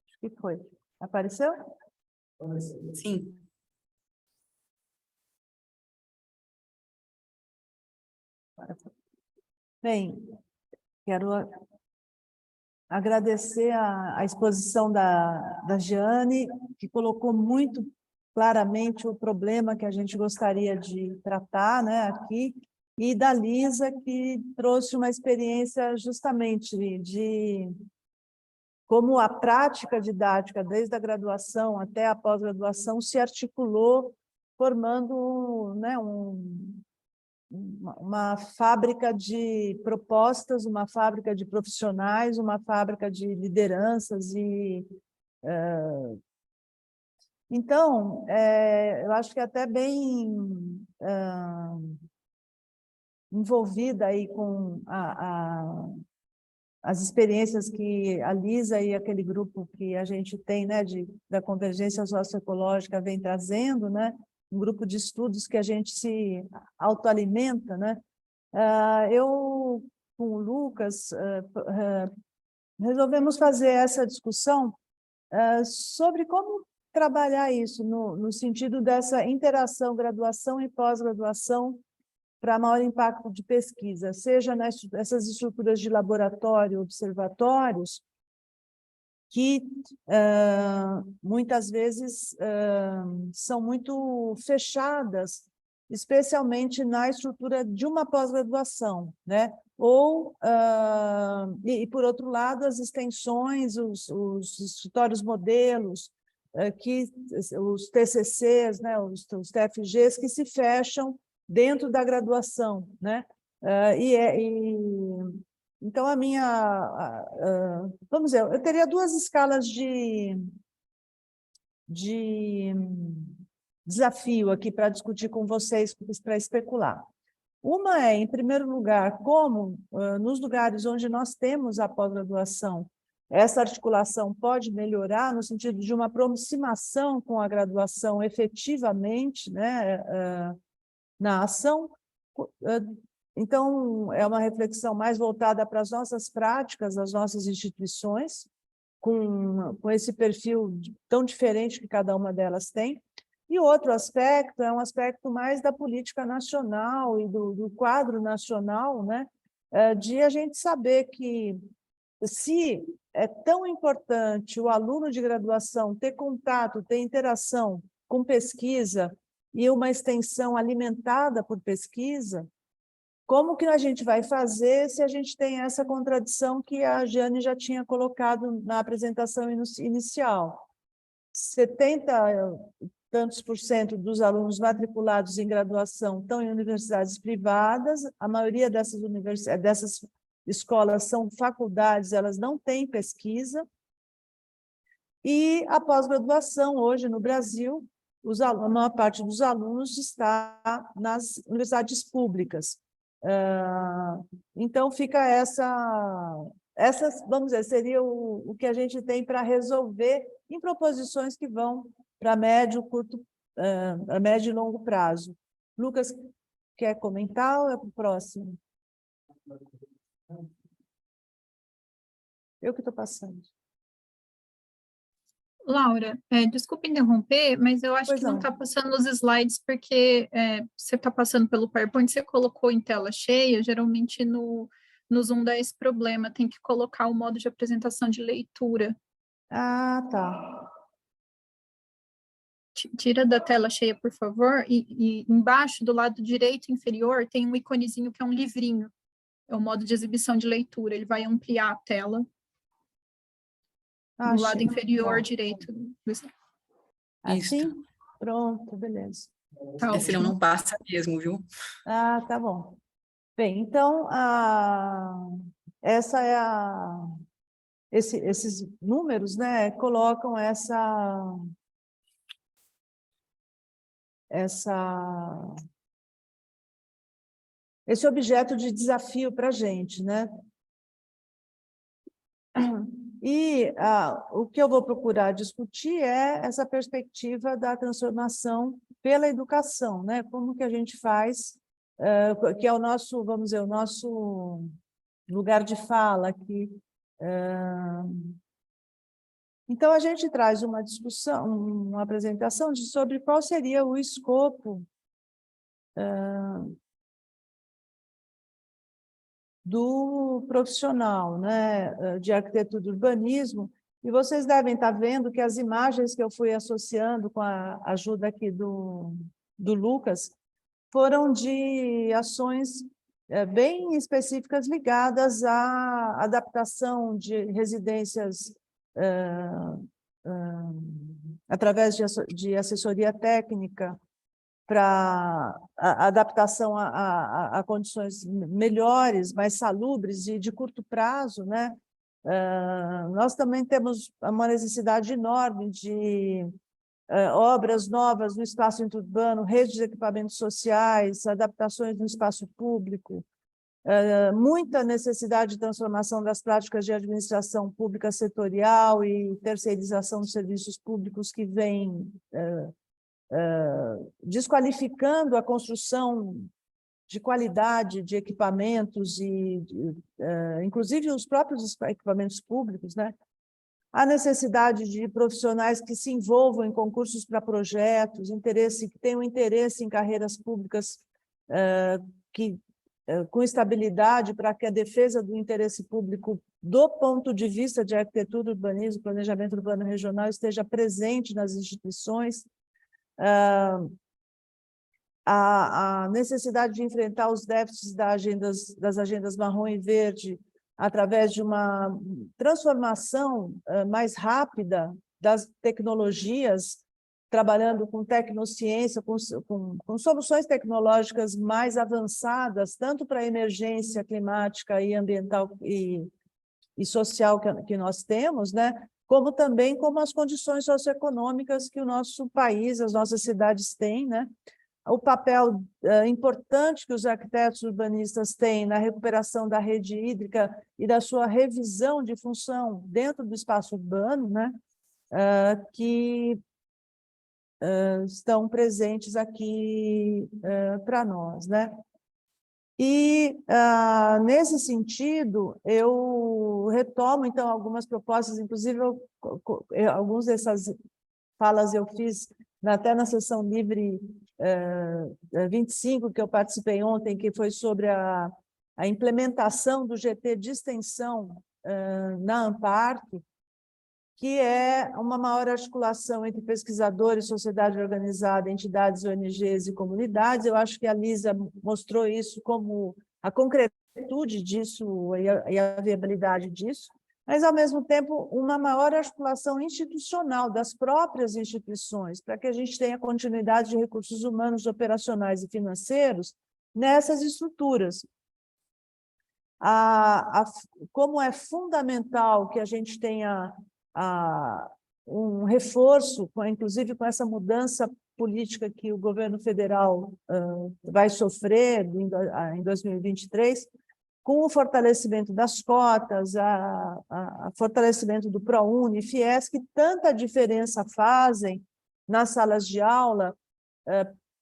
Acho que foi. Apareceu? Sim. Bem, quero agradecer a exposição da Jeane, que colocou muito claramente o problema que a gente gostaria de tratar, né, aqui, e da Lisa, que trouxe uma experiência justamente de como a prática didática, desde a graduação até a pós-graduação, se articulou, formando, né, uma fábrica de propostas, uma fábrica de profissionais, uma fábrica de lideranças. Então, eu acho que é até bem envolvida aí com as experiências que a Lisa e aquele grupo que a gente tem, né, da convergência socioecológica vem trazendo, né, um grupo de estudos que a gente se autoalimenta, né. Eu, com o Lucas, resolvemos fazer essa discussão sobre como trabalhar isso no sentido dessa interação, graduação e pós-graduação, para maior impacto de pesquisa, seja nessas estruturas de laboratório, observatórios, que muitas vezes são muito fechadas, especialmente na estrutura de uma pós-graduação, né? Ou, por outro lado, as extensões, os escritórios modelos, os TCCs, né? os TFGs, que se fecham dentro da graduação, né? Então, vamos dizer, eu teria duas escalas de desafio aqui para discutir com vocês, para especular. Uma é, em primeiro lugar, como nos lugares onde nós temos a pós-graduação, essa articulação pode melhorar no sentido de uma aproximação com a graduação efetivamente, né, na ação. Então, é uma reflexão mais voltada para as nossas práticas, as nossas instituições, com esse perfil tão diferente que cada uma delas tem. E outro aspecto é um aspecto mais da política nacional e do quadro nacional, né? De a gente saber que, se é tão importante o aluno de graduação ter contato, ter interação com pesquisa e uma extensão alimentada por pesquisa, como que a gente vai fazer se a gente tem essa contradição que a Jeane já tinha colocado na apresentação inicial? 70 e tantos por cento dos alunos matriculados em graduação estão em universidades privadas, a maioria dessas escolas são faculdades, elas não têm pesquisa, e a pós-graduação hoje no Brasil, a maior parte dos alunos está nas universidades públicas. Então, fica essas, vamos dizer, seria o que a gente tem para resolver em proposições que vão para médio, curto, médio e longo prazo. Lucas, quer comentar ou é para o próximo? Eu que estou passando. Laura, desculpa interromper, mas eu acho Pois que não não. está passando os slides porque você está passando pelo PowerPoint, você colocou em tela cheia, geralmente no Zoom dá esse problema, tem que colocar o modo de apresentação de leitura. Ah, tá. Tira da tela cheia, por favor, e embaixo, do lado direito inferior, tem um iconezinho que é um livrinho, é o modo de exibição de leitura, ele vai ampliar a tela no lado Achei. inferior Tá. direito do slide. Assim? Pronto, beleza. Tá Senão ótimo. não passa mesmo, viu? Ah, tá bom. Bem, então, essa é esses números, né, colocam esse objeto de desafio para a gente, né? E o que eu vou procurar discutir é essa perspectiva da transformação pela educação, né? Como que a gente faz, que é o nosso, vamos dizer, o nosso lugar de fala aqui. Então, a gente traz uma discussão, uma apresentação sobre qual seria o escopo do profissional, né, de arquitetura e urbanismo, e vocês devem estar vendo que as imagens que eu fui associando com a ajuda aqui do Lucas foram de ações bem específicas ligadas à adaptação de residências através de assessoria técnica para adaptação a condições melhores, mais salubres e de curto prazo, né? Nós também temos uma necessidade enorme de obras novas no espaço interurbano, redes de equipamentos sociais, adaptações no espaço público, muita necessidade de transformação das práticas de administração pública setorial e terceirização dos serviços públicos que vem desqualificando a construção de qualidade de equipamentos e, inclusive, os próprios equipamentos públicos, né? A necessidade de profissionais que se envolvam em concursos para projetos, que tenham interesse em carreiras públicas com estabilidade para que a defesa do interesse público do ponto de vista de arquitetura, urbanismo, planejamento urbano regional esteja presente nas instituições. A necessidade de enfrentar os déficits das agendas marrom e verde através de uma transformação mais rápida das tecnologias, trabalhando com tecnociência, com soluções tecnológicas mais avançadas, tanto para a emergência climática e ambiental e social que nós temos, né? Como também como as condições socioeconômicas que o nosso país, as nossas cidades têm, né? O papel importante que os arquitetos urbanistas têm na recuperação da rede hídrica e da sua revisão de função dentro do espaço urbano, né? Que estão presentes aqui para nós, né? E, nesse sentido, eu retomo, então, algumas propostas, inclusive, algumas dessas falas eu fiz até na sessão livre 25, que eu participei ontem, que foi sobre a implementação do GT de extensão na ANPARC, que é uma maior articulação entre pesquisadores, sociedade organizada, entidades, ONGs e comunidades. Eu acho que a Lisa mostrou isso como a concretude disso e a viabilidade disso, mas, ao mesmo tempo, uma maior articulação institucional das próprias instituições, para que a gente tenha continuidade de recursos humanos, operacionais e financeiros nessas estruturas. Como é fundamental que a gente tenha um reforço, inclusive com essa mudança política que o governo federal vai sofrer em 2023, com o fortalecimento das cotas, fortalecimento do ProUni e FIES, que tanta diferença fazem nas salas de aula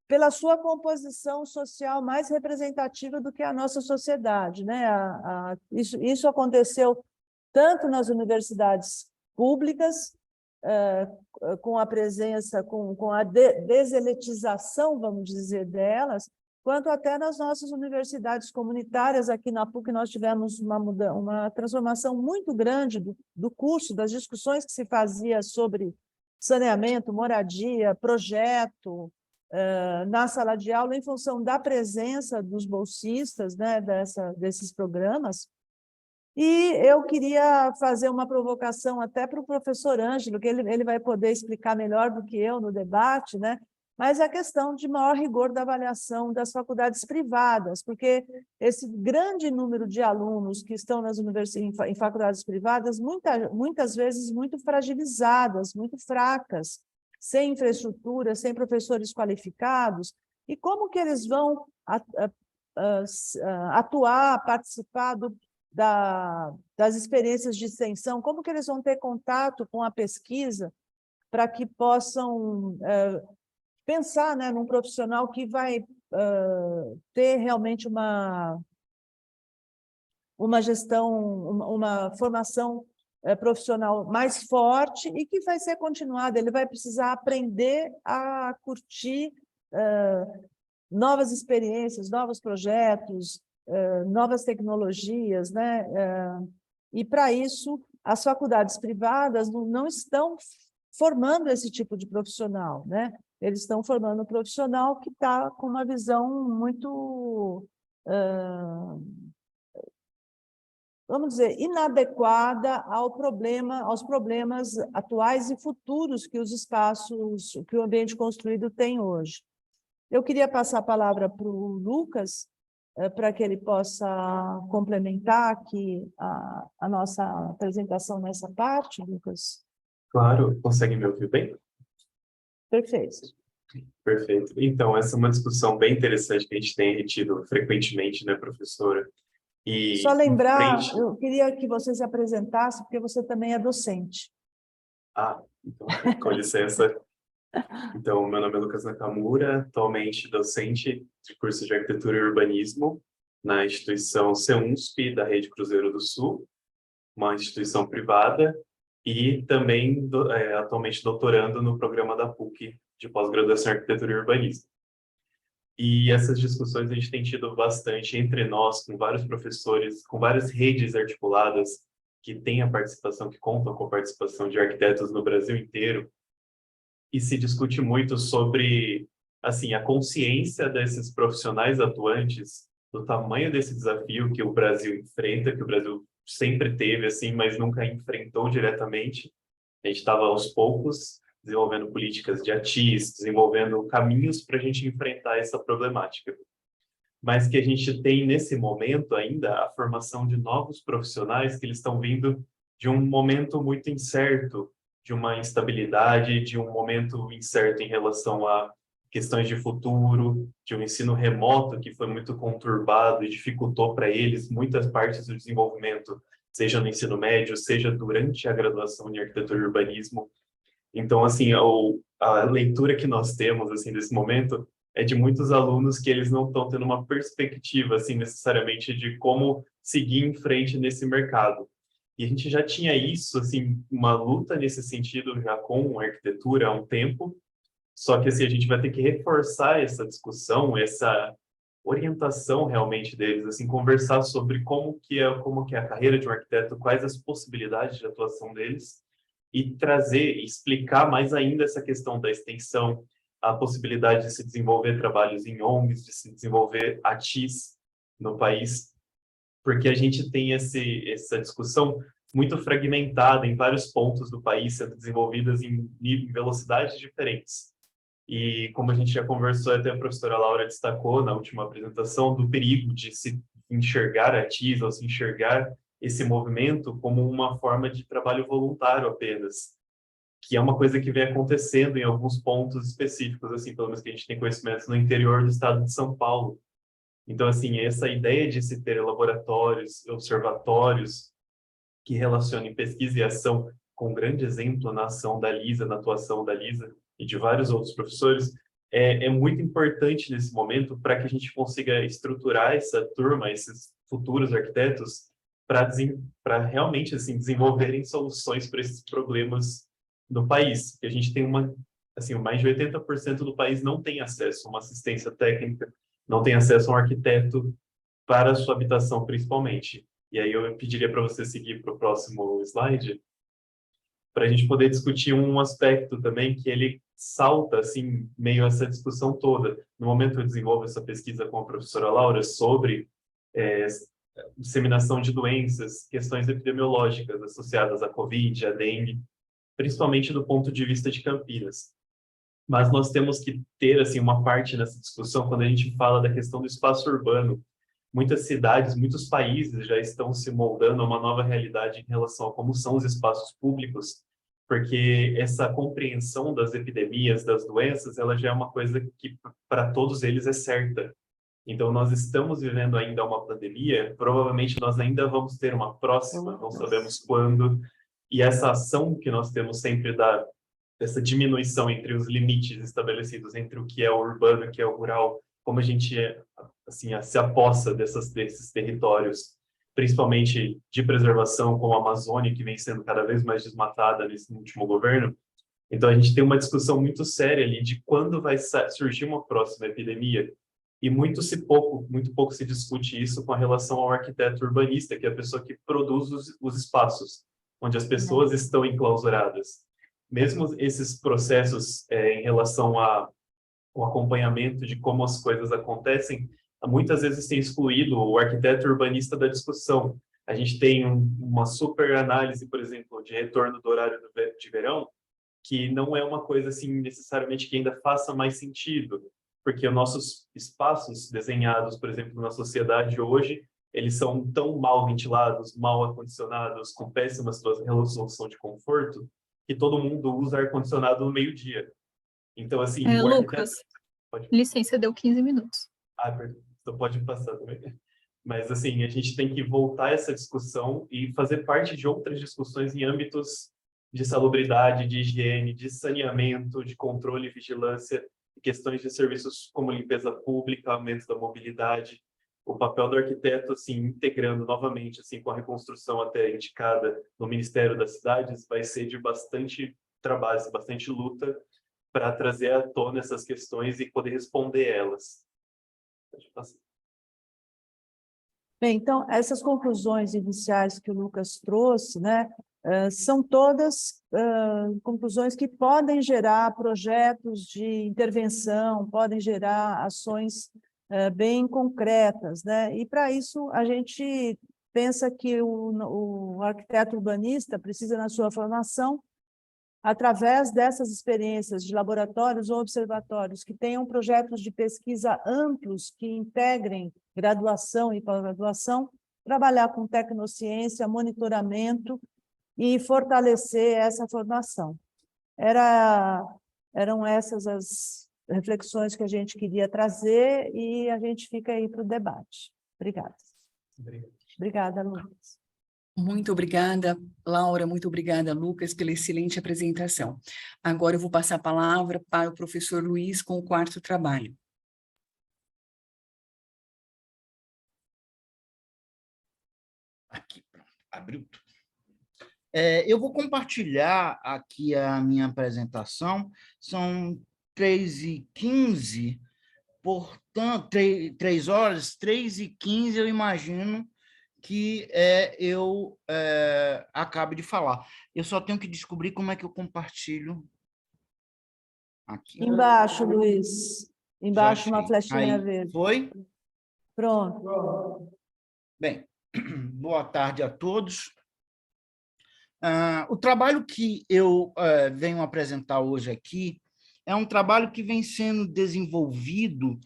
pela sua composição social mais representativa do que a nossa sociedade, né? Isso aconteceu tanto nas universidades públicas, com a presença, com a deseletização, vamos dizer, delas, quanto até nas nossas universidades comunitárias. Aqui na PUC nós tivemos uma transformação muito grande do curso, das discussões que se fazia sobre saneamento, moradia, projeto, na sala de aula, em função da presença dos bolsistas, né, desses programas. E eu queria fazer uma provocação até para o professor Ângelo, que ele vai poder explicar melhor do que eu no debate, né? Mas a questão de maior rigor da avaliação das faculdades privadas, porque esse grande número de alunos que estão em faculdades privadas, muitas vezes muito fragilizadas, muito fracas, sem infraestrutura, sem professores qualificados, e como que eles vão atuar, participar das experiências de extensão, como que eles vão ter contato com a pesquisa para que possam pensar, né, num profissional que vai ter realmente uma gestão, uma formação profissional mais forte e que vai ser continuada. Ele vai precisar aprender a curtir novas experiências, novos projetos, novas tecnologias, né? E, para isso, as faculdades privadas não estão formando esse tipo de profissional, né? Eles estão formando um profissional que está com uma visão muito, vamos dizer, inadequada aos problemas atuais e futuros que que o ambiente construído tem hoje. Eu queria passar a palavra para o Lucas, para que ele possa complementar aqui a nossa apresentação nessa parte, Lucas. Claro, consegue me ouvir bem? Perfeito. Perfeito. Então, essa é uma discussão bem interessante que a gente tem tido frequentemente, né, professora? E Só lembrar, frente... eu queria que você se apresentasse, porque você também é docente. Então, com licença. Então, meu nome é Lucas Nakamura, atualmente docente de curso de Arquitetura e Urbanismo na instituição CEUNSP, da Rede Cruzeiro do Sul, uma instituição privada, e também atualmente doutorando no programa da PUC de pós-graduação em Arquitetura e Urbanismo. E essas discussões a gente tem tido bastante entre nós, com vários professores, com várias redes articuladas que têm a participação, que contam com a participação de arquitetos no Brasil inteiro, e se discute muito sobre, assim, a consciência desses profissionais atuantes, do tamanho desse desafio que o Brasil enfrenta, que o Brasil sempre teve, assim, mas nunca enfrentou diretamente. A gente estava, aos poucos, desenvolvendo políticas de ATIS, desenvolvendo caminhos para a gente enfrentar essa problemática. Mas que a gente tem, nesse momento ainda, a formação de novos profissionais que eles estão vindo de um momento muito incerto, de uma instabilidade, de um momento incerto em relação a questões de futuro, de um ensino remoto que foi muito conturbado e dificultou para eles muitas partes do desenvolvimento, seja no ensino médio, seja durante a graduação em arquitetura e urbanismo. Então, assim, a leitura que nós temos, assim, desse momento é de muitos alunos que eles não estão tendo uma perspectiva, assim, necessariamente de como seguir em frente nesse mercado. E a gente já tinha isso, assim, uma luta nesse sentido já com a arquitetura há um tempo, só que assim, a gente vai ter que reforçar essa discussão, essa orientação realmente deles, assim, conversar sobre como que é a carreira de um arquiteto, quais as possibilidades de atuação deles, e trazer, explicar mais ainda essa questão da extensão, a possibilidade de se desenvolver trabalhos em ONGs, de se desenvolver ATIS no país, porque a gente tem essa discussão muito fragmentada em vários pontos do país, sendo desenvolvidas em velocidades diferentes. E como a gente já conversou, até a professora Laura destacou na última apresentação, do perigo de se enxergar a TIS, ou se enxergar esse movimento como uma forma de trabalho voluntário apenas, que é uma coisa que vem acontecendo em alguns pontos específicos, assim, pelo menos que a gente tem conhecimento no interior do estado de São Paulo. Então, assim, essa ideia de se ter laboratórios, observatórios que relacionem pesquisa e ação, com grande exemplo na ação da Lisa, na atuação da Lisa e de vários outros professores, é muito importante nesse momento para que a gente consiga estruturar essa turma, esses futuros arquitetos, para realmente assim, desenvolverem soluções para esses problemas no país. Que a gente tem assim, mais de 80% do país não tem acesso a uma assistência técnica, não tem acesso a um arquiteto para a sua habitação, principalmente. E aí eu pediria para você seguir para o próximo slide, para a gente poder discutir um aspecto também que ele salta, assim, meio essa discussão toda. No momento que eu desenvolvo essa pesquisa com a professora Laura sobre disseminação de doenças, questões epidemiológicas associadas à Covid, à dengue, principalmente do ponto de vista de Campinas. Mas nós temos que ter, assim, uma parte nessa discussão quando a gente fala da questão do espaço urbano. Muitas cidades, muitos países já estão se moldando a uma nova realidade em relação a como são os espaços públicos, porque essa compreensão das epidemias, das doenças, ela já é uma coisa que para todos eles é certa. Então, nós estamos vivendo ainda uma pandemia, provavelmente nós ainda vamos ter uma próxima, não sabemos quando, e essa ação que nós temos sempre dessa diminuição entre os limites estabelecidos entre o que é o urbano e o que é o rural, como a gente assim, se apossa desses territórios, principalmente de preservação, como a Amazônia, que vem sendo cada vez mais desmatada nesse último governo. Então, a gente tem uma discussão muito séria ali de quando vai surgir uma próxima epidemia, e muito pouco se discute isso com a relação ao arquiteto urbanista, que é a pessoa que produz os espaços, onde as pessoas estão enclausuradas. Mesmo esses processos em relação ao acompanhamento de como as coisas acontecem, muitas vezes tem excluído o arquiteto urbanista da discussão. A gente tem uma super análise, por exemplo, de retorno do horário de verão, que não é uma coisa assim necessariamente que ainda faça mais sentido, porque os nossos espaços desenhados, por exemplo, na sociedade hoje, eles são tão mal ventilados, mal acondicionados, com péssima resolução de conforto, que todo mundo usa ar-condicionado no meio-dia. Então, assim, o Lucas, licença, deu 15 minutos. Então pode passar também. Mas, assim, a gente tem que voltar a essa discussão e fazer parte de outras discussões em âmbitos de salubridade, de higiene, de saneamento, de controle e vigilância, questões de serviços como limpeza pública, aumento da mobilidade. O papel do arquiteto, assim, integrando novamente, assim, com a reconstrução até indicada no Ministério das Cidades, vai ser de bastante trabalho, bastante luta para trazer à tona essas questões e poder responder elas. Pode passar. Bem, então, essas conclusões iniciais que o Lucas trouxe, né, são todas conclusões que podem gerar projetos de intervenção, podem gerar ações bem concretas, né? E, para isso, a gente pensa que o arquiteto urbanista precisa, na sua formação, através dessas experiências de laboratórios ou observatórios que tenham projetos de pesquisa amplos que integrem graduação e pós-graduação, trabalhar com tecnociência, monitoramento e fortalecer essa formação. Eram essas as reflexões que a gente queria trazer e a gente fica aí para o debate. Obrigada. Obrigada, Lucas. Muito obrigada, Laura, muito obrigada, Lucas, pela excelente apresentação. Agora eu vou passar a palavra para o professor Luiz com o quarto trabalho. Aqui, pronto, abriu tudo. Eu vou compartilhar aqui a minha apresentação, são 3h15, portanto, 3 horas, 3h15, eu imagino que eu acabo de falar. Eu só tenho que descobrir como é que eu compartilho aqui. Embaixo, Luiz. Embaixo, uma flechinha aí, verde. Foi? Pronto. Bem, boa tarde a todos. O trabalho que eu venho apresentar hoje aqui é um trabalho que vem sendo desenvolvido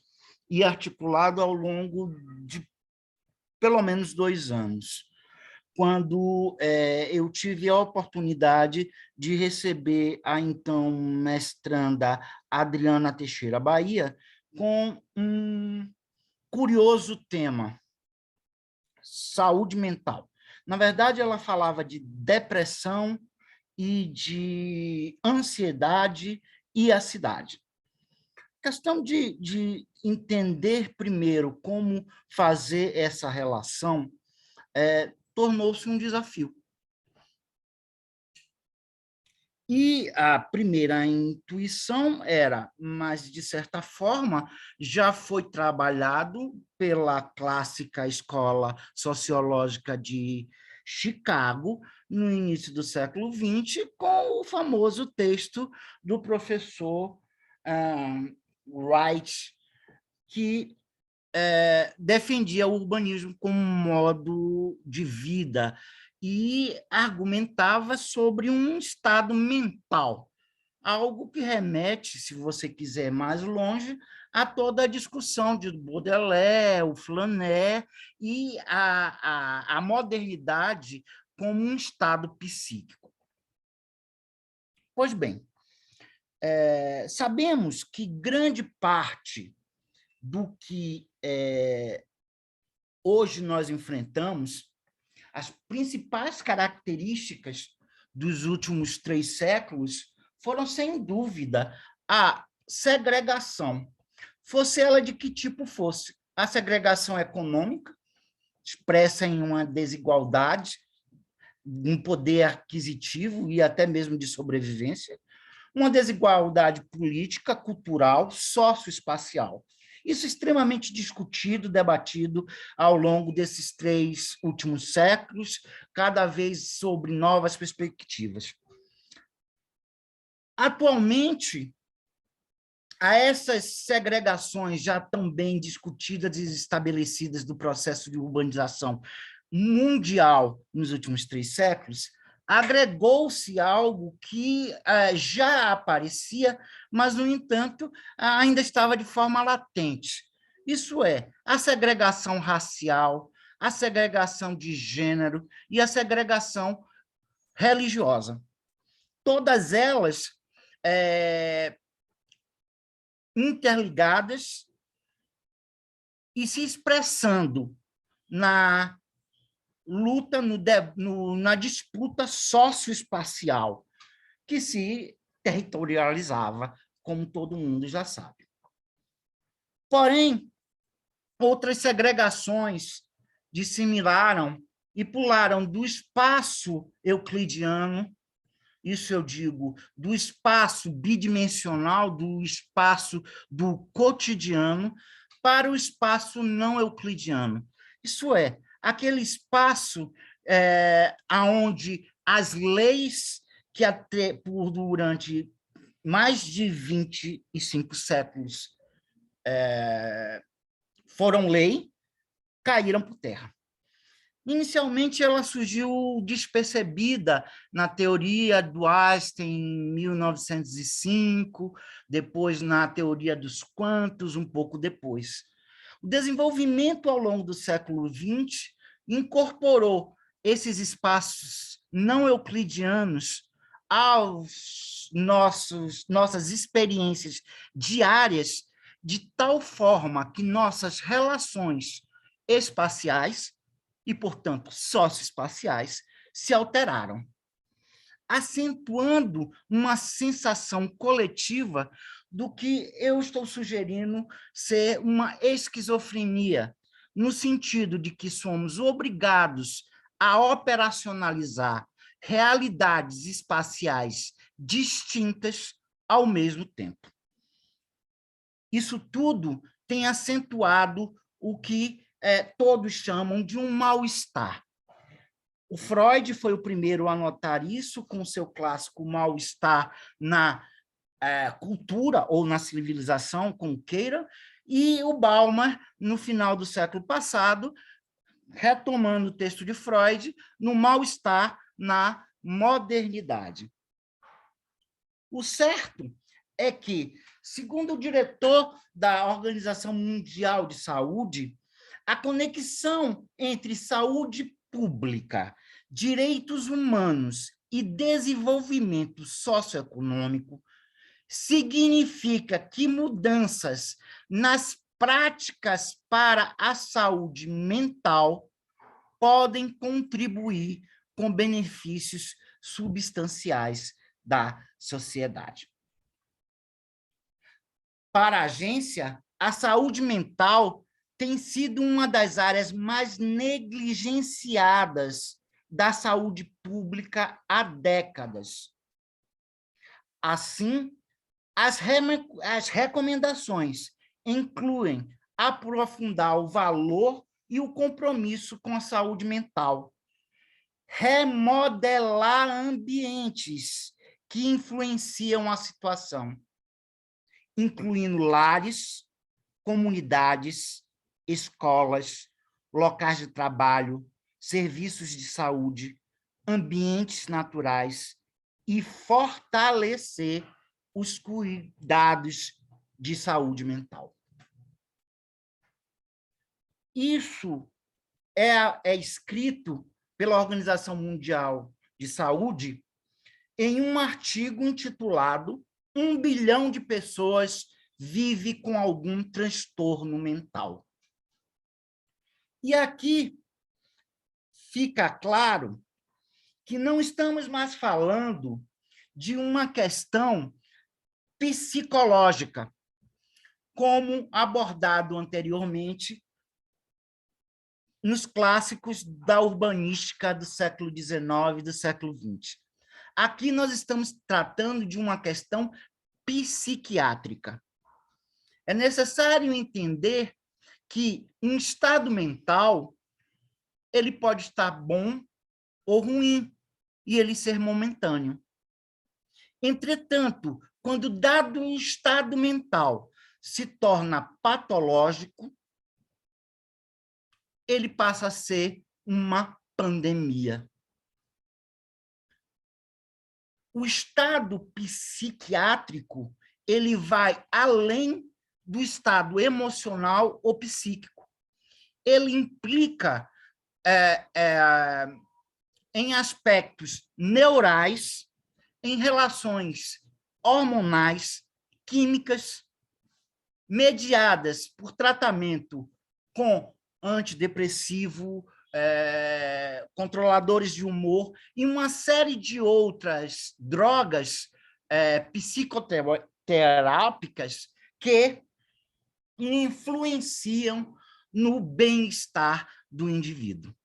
e articulado ao longo de pelo menos 2 anos, quando eu tive a oportunidade de receber a então mestranda Adriana Teixeira Bahia com um curioso tema, saúde mental. Na verdade, ela falava de depressão e de ansiedade e a cidade. questão de entender primeiro como fazer essa relação tornou-se um desafio. E a primeira intuição era, mas, de certa forma, já foi trabalhado pela clássica escola sociológica de Chicago, no início do século XX, com o famoso texto do professor Wright, que defendia o urbanismo como um modo de vida e argumentava sobre um estado mental, algo que remete, se você quiser mais longe, a toda a discussão de Baudelaire, o Flaner e a modernidade como um estado psíquico. Pois bem, sabemos que grande parte do que hoje nós enfrentamos, as principais características dos últimos 3 séculos foram, sem dúvida, a segregação, fosse ela de que tipo fosse. A segregação econômica, expressa em uma desigualdade, um poder aquisitivo e até mesmo de sobrevivência, uma desigualdade política, cultural, socioespacial. Isso é extremamente discutido, debatido ao longo desses 3 últimos séculos, cada vez sobre novas perspectivas. Atualmente, a essas segregações já tão bem discutidas e estabelecidas do processo de urbanização mundial nos últimos 3 séculos, agregou-se algo que já aparecia, mas, no entanto, ainda estava de forma latente. Isso é, a segregação racial, a segregação de gênero e a segregação religiosa. Todas elas interligadas e se expressando na luta, na disputa socioespacial, que se territorializava, como todo mundo já sabe. Porém, outras segregações dissimilaram e pularam do espaço euclidiano, isso eu digo, do espaço bidimensional, do espaço do cotidiano, para o espaço não euclidiano. Isso é, aquele espaço onde as leis que durante mais de 25 séculos foram lei, caíram por terra. Inicialmente, ela surgiu despercebida na teoria do Einstein, em 1905, depois na teoria dos quantos, um pouco depois. O desenvolvimento ao longo do século XX incorporou esses espaços não euclidianos aos nossas experiências diárias, de tal forma que nossas relações espaciais e, portanto, socioespaciais se alteraram, acentuando uma sensação coletiva do que eu estou sugerindo ser uma esquizofrenia, no sentido de que somos obrigados a operacionalizar realidades espaciais distintas ao mesmo tempo. Isso tudo tem acentuado o que todos chamam de um mal-estar. O Freud foi o primeiro a notar isso com seu clássico mal-estar na cultura ou na civilização, como queira, e o Bauman, no final do século passado, retomando o texto de Freud, no mal-estar na modernidade. O certo é que, segundo o diretor da Organização Mundial de Saúde, a conexão entre saúde pública, direitos humanos e desenvolvimento socioeconômico significa que mudanças nas práticas para a saúde mental podem contribuir com benefícios substanciais da sociedade. para a agência, a saúde mental tem sido uma das áreas mais negligenciadas da saúde pública há décadas. Assim, as recomendações incluem aprofundar o valor e o compromisso com a saúde mental, remodelar ambientes que influenciam a situação, incluindo lares, comunidades, escolas, locais de trabalho, serviços de saúde, ambientes naturais e fortalecer os cuidados de saúde mental. Isso é escrito pela Organização Mundial de Saúde em um artigo intitulado 1 bilhão de pessoas vive com algum transtorno mental. E aqui fica claro que não estamos mais falando de uma questão psicológica, como abordado anteriormente nos clássicos da urbanística do século XIX e do século XX. Aqui nós estamos tratando de uma questão psiquiátrica. É necessário entender que um estado mental ele pode estar bom ou ruim, e ele ser momentâneo. Entretanto, quando dado um estado mental se torna patológico, ele passa a ser uma pandemia. O estado psiquiátrico ele vai além do estado emocional ou psíquico. Ele implica em aspectos neurais, em relações hormonais, químicas, mediadas por tratamento com antidepressivo, controladores de humor e uma série de outras drogas psicoterápicas que influenciam no bem-estar do indivíduo.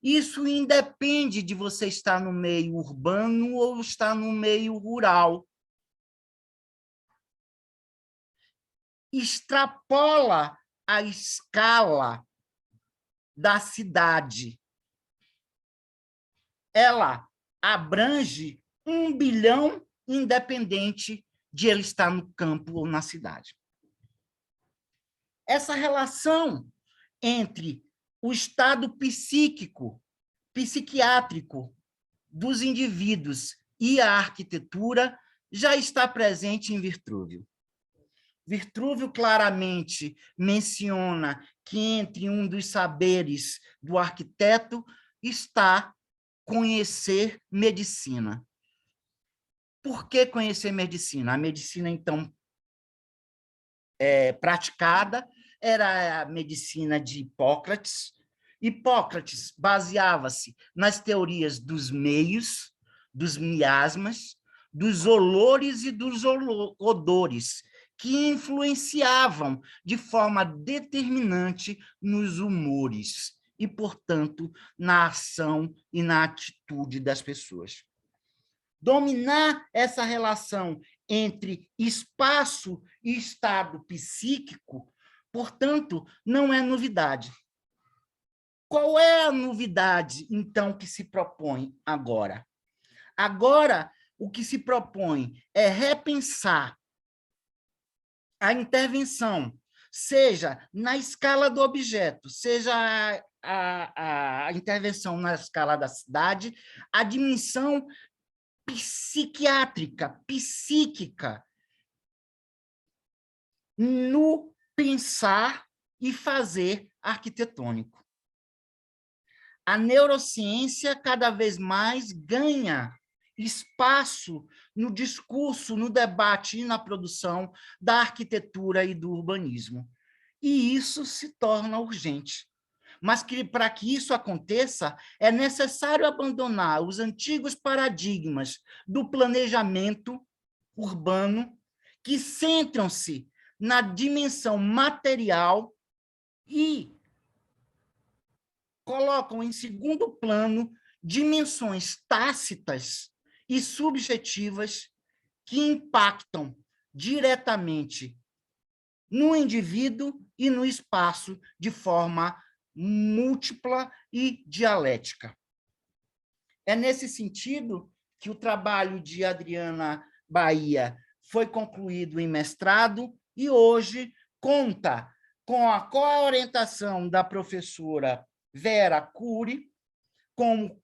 Isso independe de você estar no meio urbano ou estar no meio rural. Extrapola a escala da cidade. Ela abrange 1 bilhão, independente de ele estar no campo ou na cidade. Essa relação entre o estado psiquiátrico dos indivíduos e a arquitetura já está presente em Vitrúvio. Vitrúvio claramente menciona que entre um dos saberes do arquiteto está conhecer medicina. Por que conhecer medicina? A medicina, então, praticada era a medicina de Hipócrates. Hipócrates baseava-se nas teorias dos meios, dos miasmas, dos olores e dos odores, que influenciavam de forma determinante nos humores e, portanto, na ação e na atitude das pessoas. Dominar essa relação entre espaço e estado psíquico, portanto, não é novidade. Qual é a novidade, então, que se propõe agora? Agora, o que se propõe é repensar a intervenção, seja na escala do objeto, seja a intervenção na escala da cidade, a dimensão psiquiátrica, psíquica, no pensar e fazer arquitetônico. A neurociência cada vez mais ganha espaço no discurso, no debate e na produção da arquitetura e do urbanismo. E isso se torna urgente. Mas para que isso aconteça, é necessário abandonar os antigos paradigmas do planejamento urbano que centram-se na dimensão material e colocam em segundo plano dimensões tácitas e subjetivas que impactam diretamente no indivíduo e no espaço de forma múltipla e dialética. É nesse sentido que o trabalho de Adriana Bahia foi concluído em mestrado e hoje conta com a coorientação da professora Vera Cury, como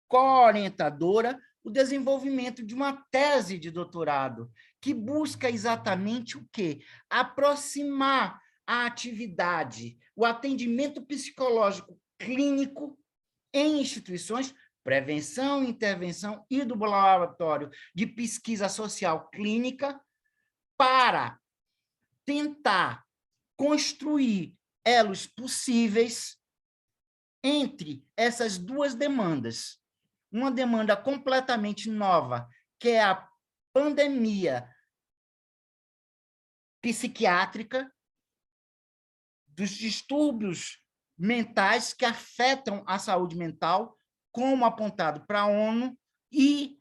coorientadora, o desenvolvimento de uma tese de doutorado, que busca exatamente o quê? Aproximar a atividade, o atendimento psicológico clínico em instituições, prevenção, intervenção e do laboratório de pesquisa social clínica, para tentar construir elos possíveis entre essas duas demandas. Uma demanda completamente nova, que é a pandemia psiquiátrica, dos distúrbios mentais que afetam a saúde mental, como apontado para a ONU, e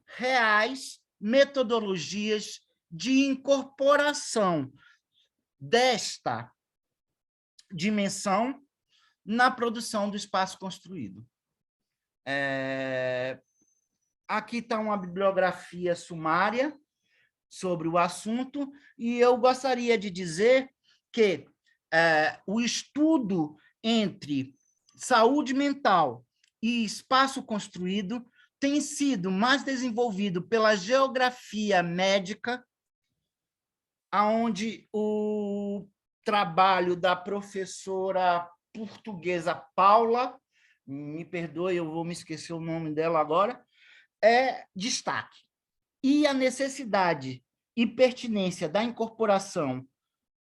reais metodologias de incorporação desta dimensão na produção do espaço construído. Aqui está uma bibliografia sumária sobre o assunto, e eu gostaria de dizer que o estudo entre saúde mental e espaço construído tem sido mais desenvolvido pela geografia médica, onde o trabalho da professora portuguesa Paula, me perdoe, eu vou me esquecer o nome dela agora, é destaque. E a necessidade e pertinência da incorporação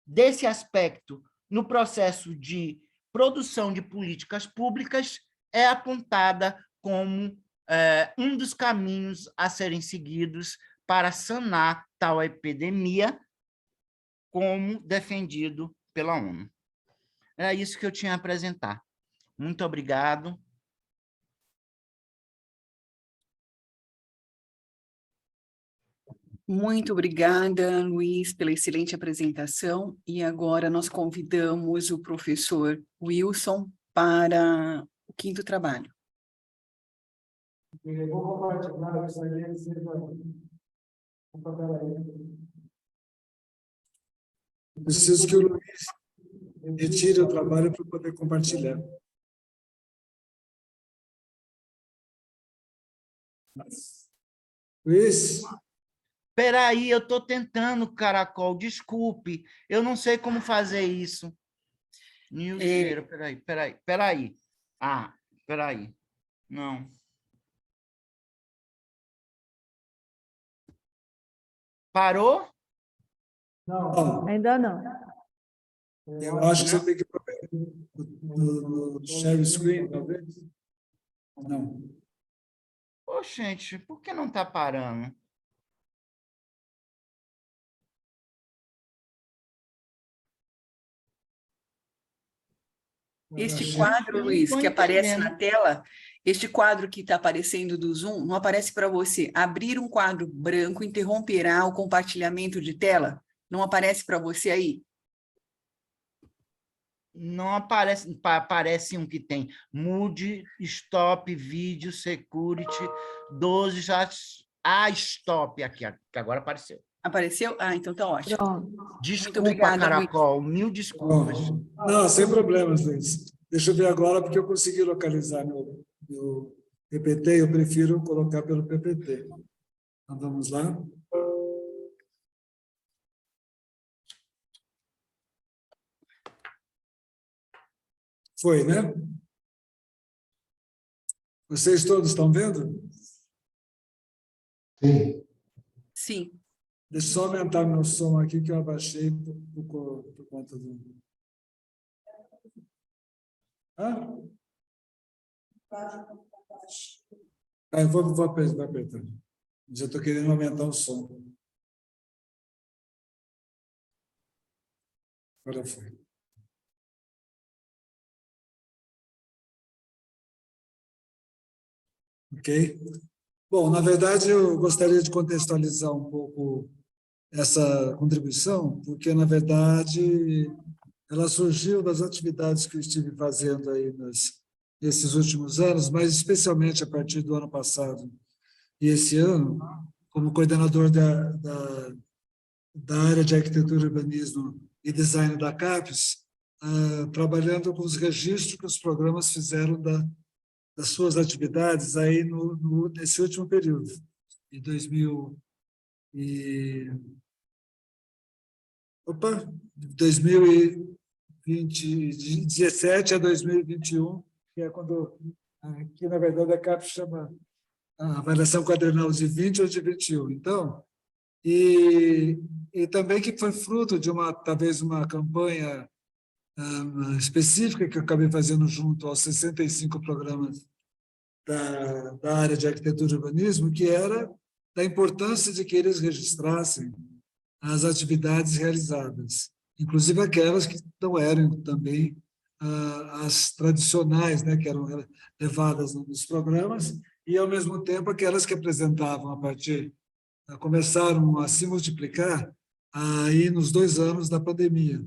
desse aspecto no processo de produção de políticas públicas é apontada como um dos caminhos a serem seguidos para sanar tal epidemia, como defendido pela ONU. Era isso que eu tinha a apresentar. Muito obrigado. Muito obrigada, Luiz, pela excelente apresentação. E agora nós convidamos o professor Wilson para o quinto trabalho. Eu vou compartilhar isso aí. Preciso que o Luiz retire o trabalho para poder compartilhar. Luiz? Espera aí, eu estou tentando, Caracol, desculpe. Eu não sei como fazer isso. Nilcheiro, espera aí. Ah, espera aí. Não. Parou? Não. Ainda não. Eu acho que você tem que no share screen, talvez. Não. Ô, gente, por que não está parando? Este quadro, Luiz, que aparece na tela, este quadro que está aparecendo do Zoom, não aparece para você. Abrir um quadro branco interromperá o compartilhamento de tela? Não aparece para você aí? Não aparece, aparece um que tem Mood, Stop, Vídeo, Security, 12, já... Stop aqui, que agora apareceu. Apareceu? Ah, então tá ótimo. Pronto. Desculpa, obrigada, Caracol, mil desculpas. Não, sem problemas, Luiz. Deixa eu ver agora, porque eu consegui localizar meu PPT, eu prefiro colocar pelo PPT. Então, vamos lá. Foi, né? Vocês todos estão vendo? Sim. Sim. Deixa eu só aumentar meu som aqui, que eu abaixei por conta do... Hã? Eu vou apertar. Já estou querendo aumentar o som. Agora foi. Ok? Bom, na verdade, eu gostaria de contextualizar um pouco essa contribuição, porque, na verdade, ela surgiu das atividades que eu estive fazendo aí nesses últimos anos, mas especialmente a partir do ano passado e esse ano, como coordenador da área de arquitetura, urbanismo e design da CAPES, trabalhando com os registros que os programas fizeram das suas atividades aí nesse último período, de 2017 a 2021, que é quando, aqui, na verdade, a CAPES chama a avaliação quadrenal de 20 ou de 21. Então, e também que foi fruto de talvez uma campanha específica que eu acabei fazendo junto aos 65 programas da área de arquitetura e urbanismo, que era da importância de que eles registrassem as atividades realizadas, inclusive aquelas que não eram também as tradicionais, né, que eram levadas nos programas, e, ao mesmo tempo, aquelas que apresentavam começaram a se multiplicar aí nos 2 anos da pandemia,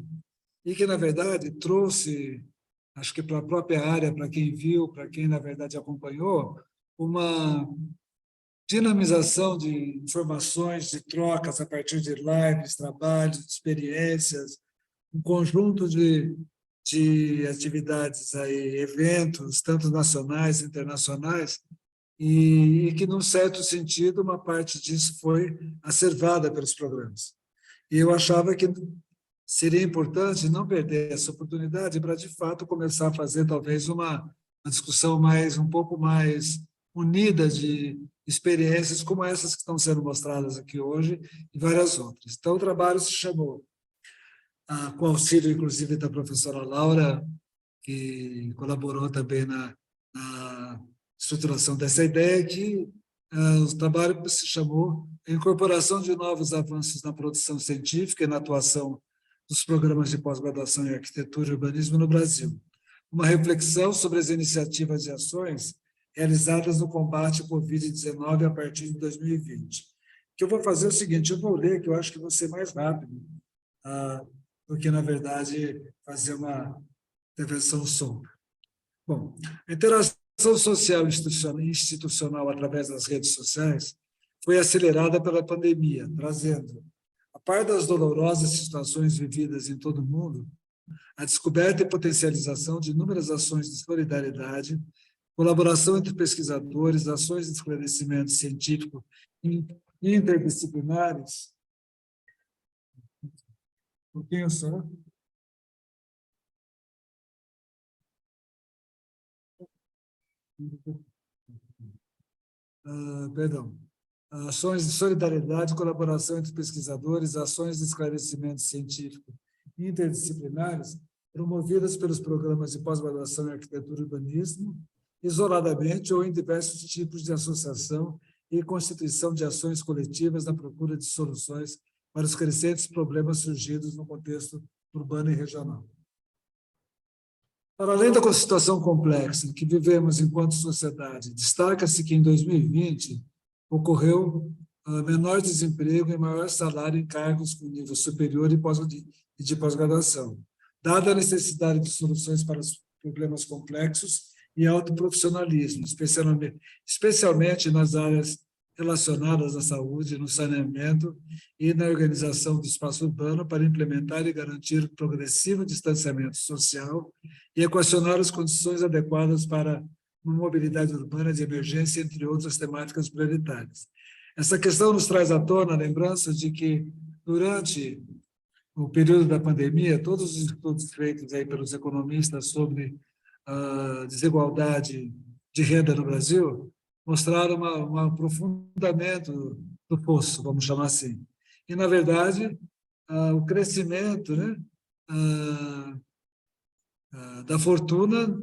e que, na verdade, trouxe, acho que para a própria área, para quem viu, para quem, na verdade, acompanhou, uma dinamização de informações, de trocas a partir de lives, trabalhos, experiências, um conjunto de atividades, aí, eventos, tanto nacionais, internacionais, e que, num certo sentido, uma parte disso foi acervada pelos programas. E eu achava que seria importante não perder essa oportunidade para, de fato, começar a fazer, talvez, uma discussão um pouco mais unida de experiências como essas que estão sendo mostradas aqui hoje e várias outras. Então, o trabalho se chamou, com auxílio, inclusive, da professora Laura, que colaborou também na estruturação dessa ideia, que o trabalho se chamou Incorporação de Novos Avanços na Produção Científica e na Atuação dos Programas de Pós-Graduação em Arquitetura e Urbanismo no Brasil. Uma reflexão sobre as iniciativas e ações realizadas no combate à Covid-19 a partir de 2020. O que eu vou fazer é o seguinte, eu vou ler, que eu acho que vou ser mais rápido do que, na verdade, fazer uma intervenção solta. Bom, a interação social e institucional através das redes sociais foi acelerada pela pandemia, trazendo, a par das dolorosas situações vividas em todo o mundo, a descoberta e potencialização de inúmeras ações de solidariedade, colaboração entre pesquisadores, ações de esclarecimento científico interdisciplinares. Um pouquinho só. Perdão. Ações de solidariedade, colaboração entre pesquisadores, ações de esclarecimento científico interdisciplinares, promovidas pelos programas de pós-graduação em arquitetura e urbanismo, isoladamente ou em diversos tipos de associação e constituição de ações coletivas na procura de soluções para os crescentes problemas surgidos no contexto urbano e regional. Para além da situação complexa que vivemos enquanto sociedade, destaca-se que em 2020 ocorreu menor desemprego e maior salário em cargos com nível superior e de pós-graduação, dada a necessidade de soluções para os problemas complexos e alto profissionalismo, especialmente nas áreas relacionadas à saúde, no saneamento e na organização do espaço urbano para implementar e garantir o progressivo distanciamento social e equacionar as condições adequadas para uma mobilidade urbana de emergência, entre outras temáticas prioritárias. Essa questão nos traz à tona a lembrança de que, durante o período da pandemia, todos os estudos feitos aí pelos economistas sobre a desigualdade de renda no Brasil mostraram um aprofundamento do poço, vamos chamar assim. E, na verdade, o crescimento, né, da fortuna,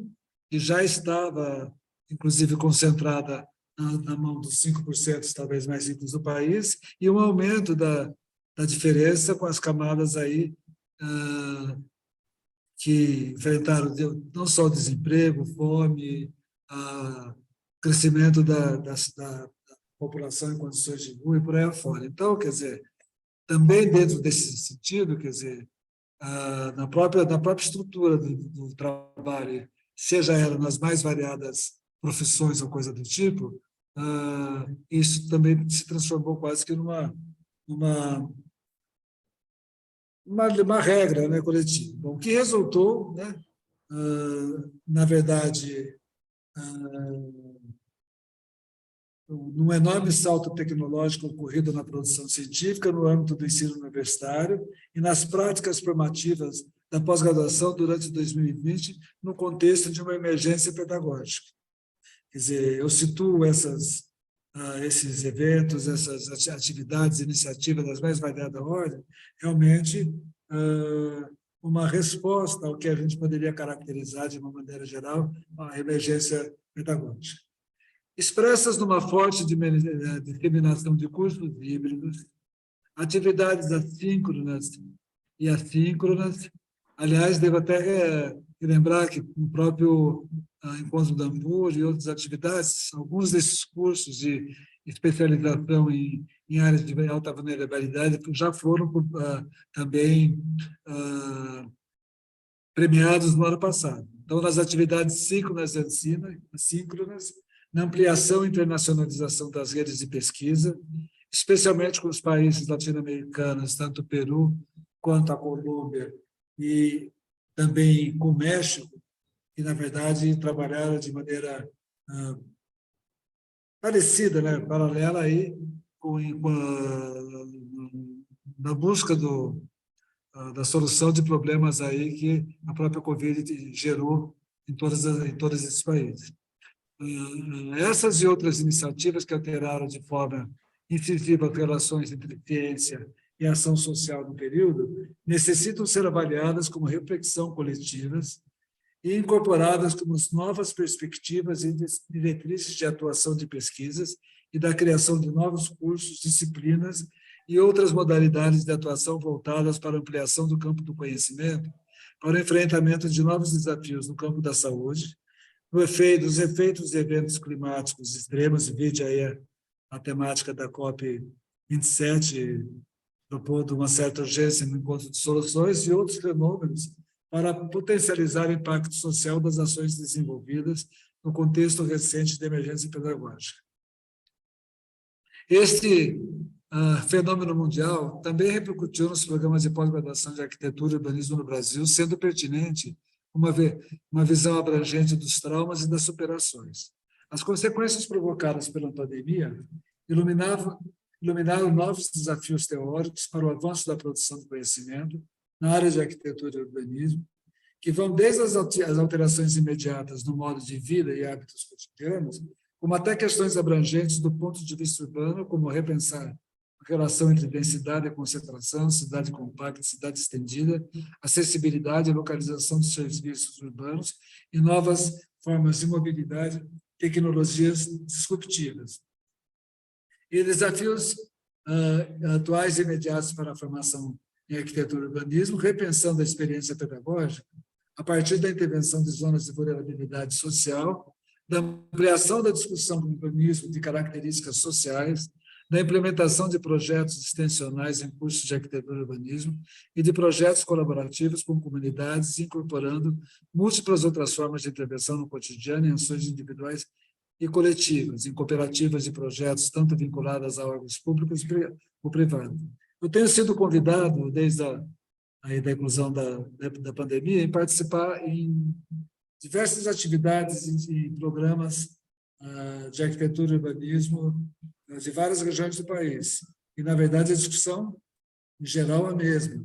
que já estava, inclusive, concentrada na mão dos 5% talvez mais ricos do país, e um aumento da diferença com as camadas aí que enfrentaram não só o desemprego, fome, crescimento da população em condições de rua e por aí afora. Então, quer dizer, também dentro desse sentido, quer dizer, na própria estrutura do trabalho, seja ela nas mais variadas profissões ou coisa do tipo, isso também se transformou quase que numa regra, né, coletiva. Bom, o que resultou, né, na verdade, num enorme salto tecnológico ocorrido na produção científica, no âmbito do ensino universitário e nas práticas formativas da pós-graduação durante 2020, no contexto de uma emergência pedagógica. Quer dizer, eu situo esses eventos, essas atividades, iniciativas das mais variadas ordens, realmente uma resposta ao que a gente poderia caracterizar, de uma maneira geral, a emergência pedagógica. Expressas numa forte disseminação de cursos híbridos, atividades assíncronas e assíncronas. Aliás, devo até lembrar que no próprio Encontro da Ampur e outras atividades, alguns desses cursos de especialização em áreas de alta vulnerabilidade já foram também premiados no ano passado. Então, nas atividades síncronas e assíncronas, na ampliação e internacionalização das redes de pesquisa, especialmente com os países latino-americanos, tanto o Peru quanto a Colômbia, e também com o México, que, na verdade, trabalharam de maneira parecida, né, paralela aí, na busca da solução de problemas aí que a própria Covid gerou em todos esses países. Essas e outras iniciativas que alteraram de forma incisiva as relações entre ciência e ação social no período necessitam ser avaliadas como reflexão coletivas e incorporadas como novas perspectivas e diretrizes de atuação de pesquisas e da criação de novos cursos, disciplinas e outras modalidades de atuação voltadas para a ampliação do campo do conhecimento, para o enfrentamento de novos desafios no campo da saúde, dos efeitos de eventos climáticos extremos, vide aí a temática da COP27, propondo uma certa urgência no encontro de soluções, e outros fenômenos para potencializar o impacto social das ações desenvolvidas no contexto recente de emergência pedagógica. Este fenômeno mundial também repercutiu nos programas de pós-graduação de arquitetura e urbanismo no Brasil, sendo pertinente uma visão abrangente dos traumas e das superações. As consequências provocadas pela pandemia iluminaram novos desafios teóricos para o avanço da produção de conhecimento na área de arquitetura e urbanismo, que vão desde as alterações imediatas no modo de vida e hábitos cotidianos, como até questões abrangentes do ponto de vista urbano, como repensar a relação entre densidade e concentração, cidade compacta, cidade estendida, acessibilidade e localização dos serviços urbanos e novas formas de mobilidade, tecnologias disruptivas. E desafios atuais e imediatos para a formação em arquitetura e urbanismo, repensando a experiência pedagógica a partir da intervenção de zonas de vulnerabilidade social, da ampliação da discussão do urbanismo de características sociais, da implementação de projetos extensionais em cursos de arquitetura e urbanismo e de projetos colaborativos com comunidades, incorporando múltiplas outras formas de intervenção no cotidiano em ações individuais e coletivas, em cooperativas de projetos, tanto vinculadas a órgãos públicos ou privados. Eu tenho sido convidado, desde a inclusão da pandemia, em participar em diversas atividades e programas de arquitetura e urbanismo de várias regiões do país. E, na verdade, a discussão, em geral, é a mesma.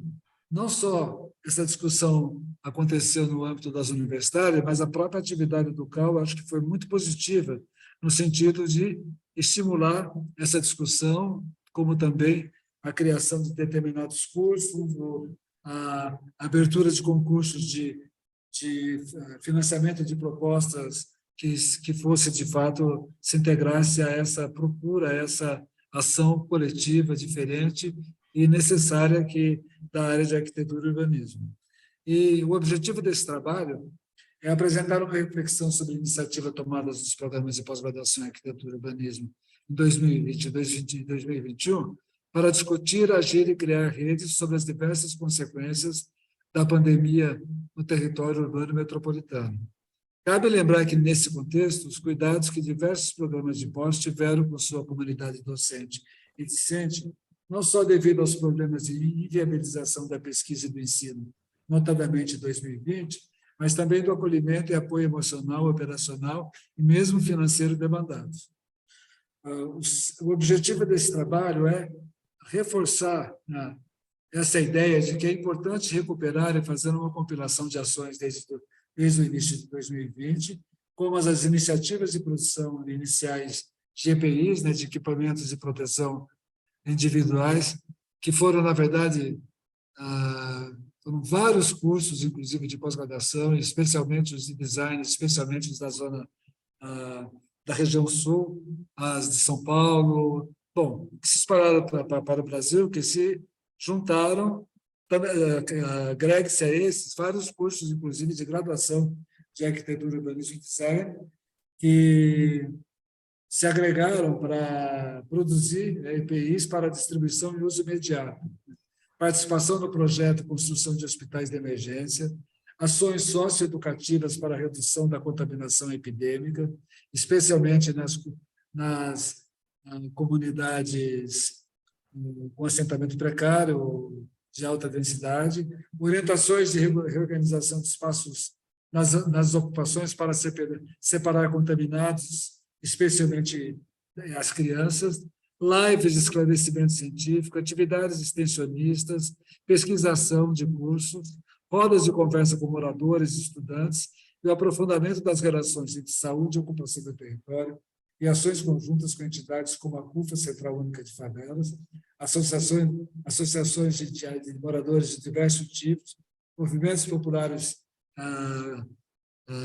Não só essa discussão aconteceu no âmbito das universitárias, mas a própria atividade do CAU acho que foi muito positiva, no sentido de estimular essa discussão, como também a criação de determinados cursos, a abertura de concursos de financiamento de propostas que fosse, de fato, se integrasse a essa procura, a essa ação coletiva diferente e necessária da área de arquitetura e urbanismo. E o objetivo desse trabalho é apresentar uma reflexão sobre a iniciativa tomada nos programas de pós-graduação em arquitetura e urbanismo em 2020 e 2021, para discutir, agir e criar redes sobre as diversas consequências da pandemia no território urbano metropolitano. Cabe lembrar que, nesse contexto, os cuidados que diversos programas de pós tiveram com sua comunidade docente e discente, não só devido aos problemas de inviabilização da pesquisa e do ensino, notadamente em 2020, mas também do acolhimento e apoio emocional, operacional e mesmo financeiro demandados. O objetivo desse trabalho é reforçar essa ideia de que é importante recuperar e fazer uma compilação de ações desde o início de 2020, como as iniciativas de produção iniciais de EPIs, de equipamentos de proteção individuais, que foram, na verdade, foram vários cursos, inclusive de pós-graduação, especialmente os de design, especialmente os da zona da região sul, as de São Paulo, que se espalharam para o Brasil, que se juntaram, agregue-se a esses vários cursos, inclusive de graduação de arquitetura, urbanismo e design, que se agregaram para produzir EPIs para distribuição e uso imediato. Participação no projeto Construção de Hospitais de Emergência, ações socioeducativas para a redução da contaminação epidêmica, especialmente nas comunidades com assentamento precário, de alta densidade, orientações de reorganização de espaços nas ocupações para separar contaminados, especialmente as crianças, lives de esclarecimento científico, atividades extensionistas, pesquisação de cursos, rodas de conversa com moradores e estudantes, e o aprofundamento das relações entre saúde e ocupação do território, e ações conjuntas com entidades como a CUFA, Central Única de Favelas, associações de moradores de diversos tipos, movimentos populares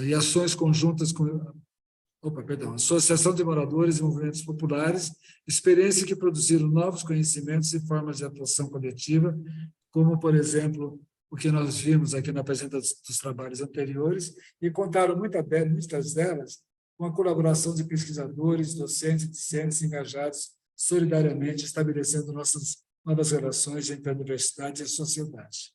e ações conjuntas com... Associação de Moradores e Movimentos Populares, experiências que produziram novos conhecimentos e formas de atuação coletiva, como, por exemplo, o que nós vimos aqui na apresentação dos trabalhos anteriores, e contaram muitas delas com a colaboração de pesquisadores, docentes e discentes engajados solidariamente, estabelecendo nossas novas relações entre a universidade e a sociedade.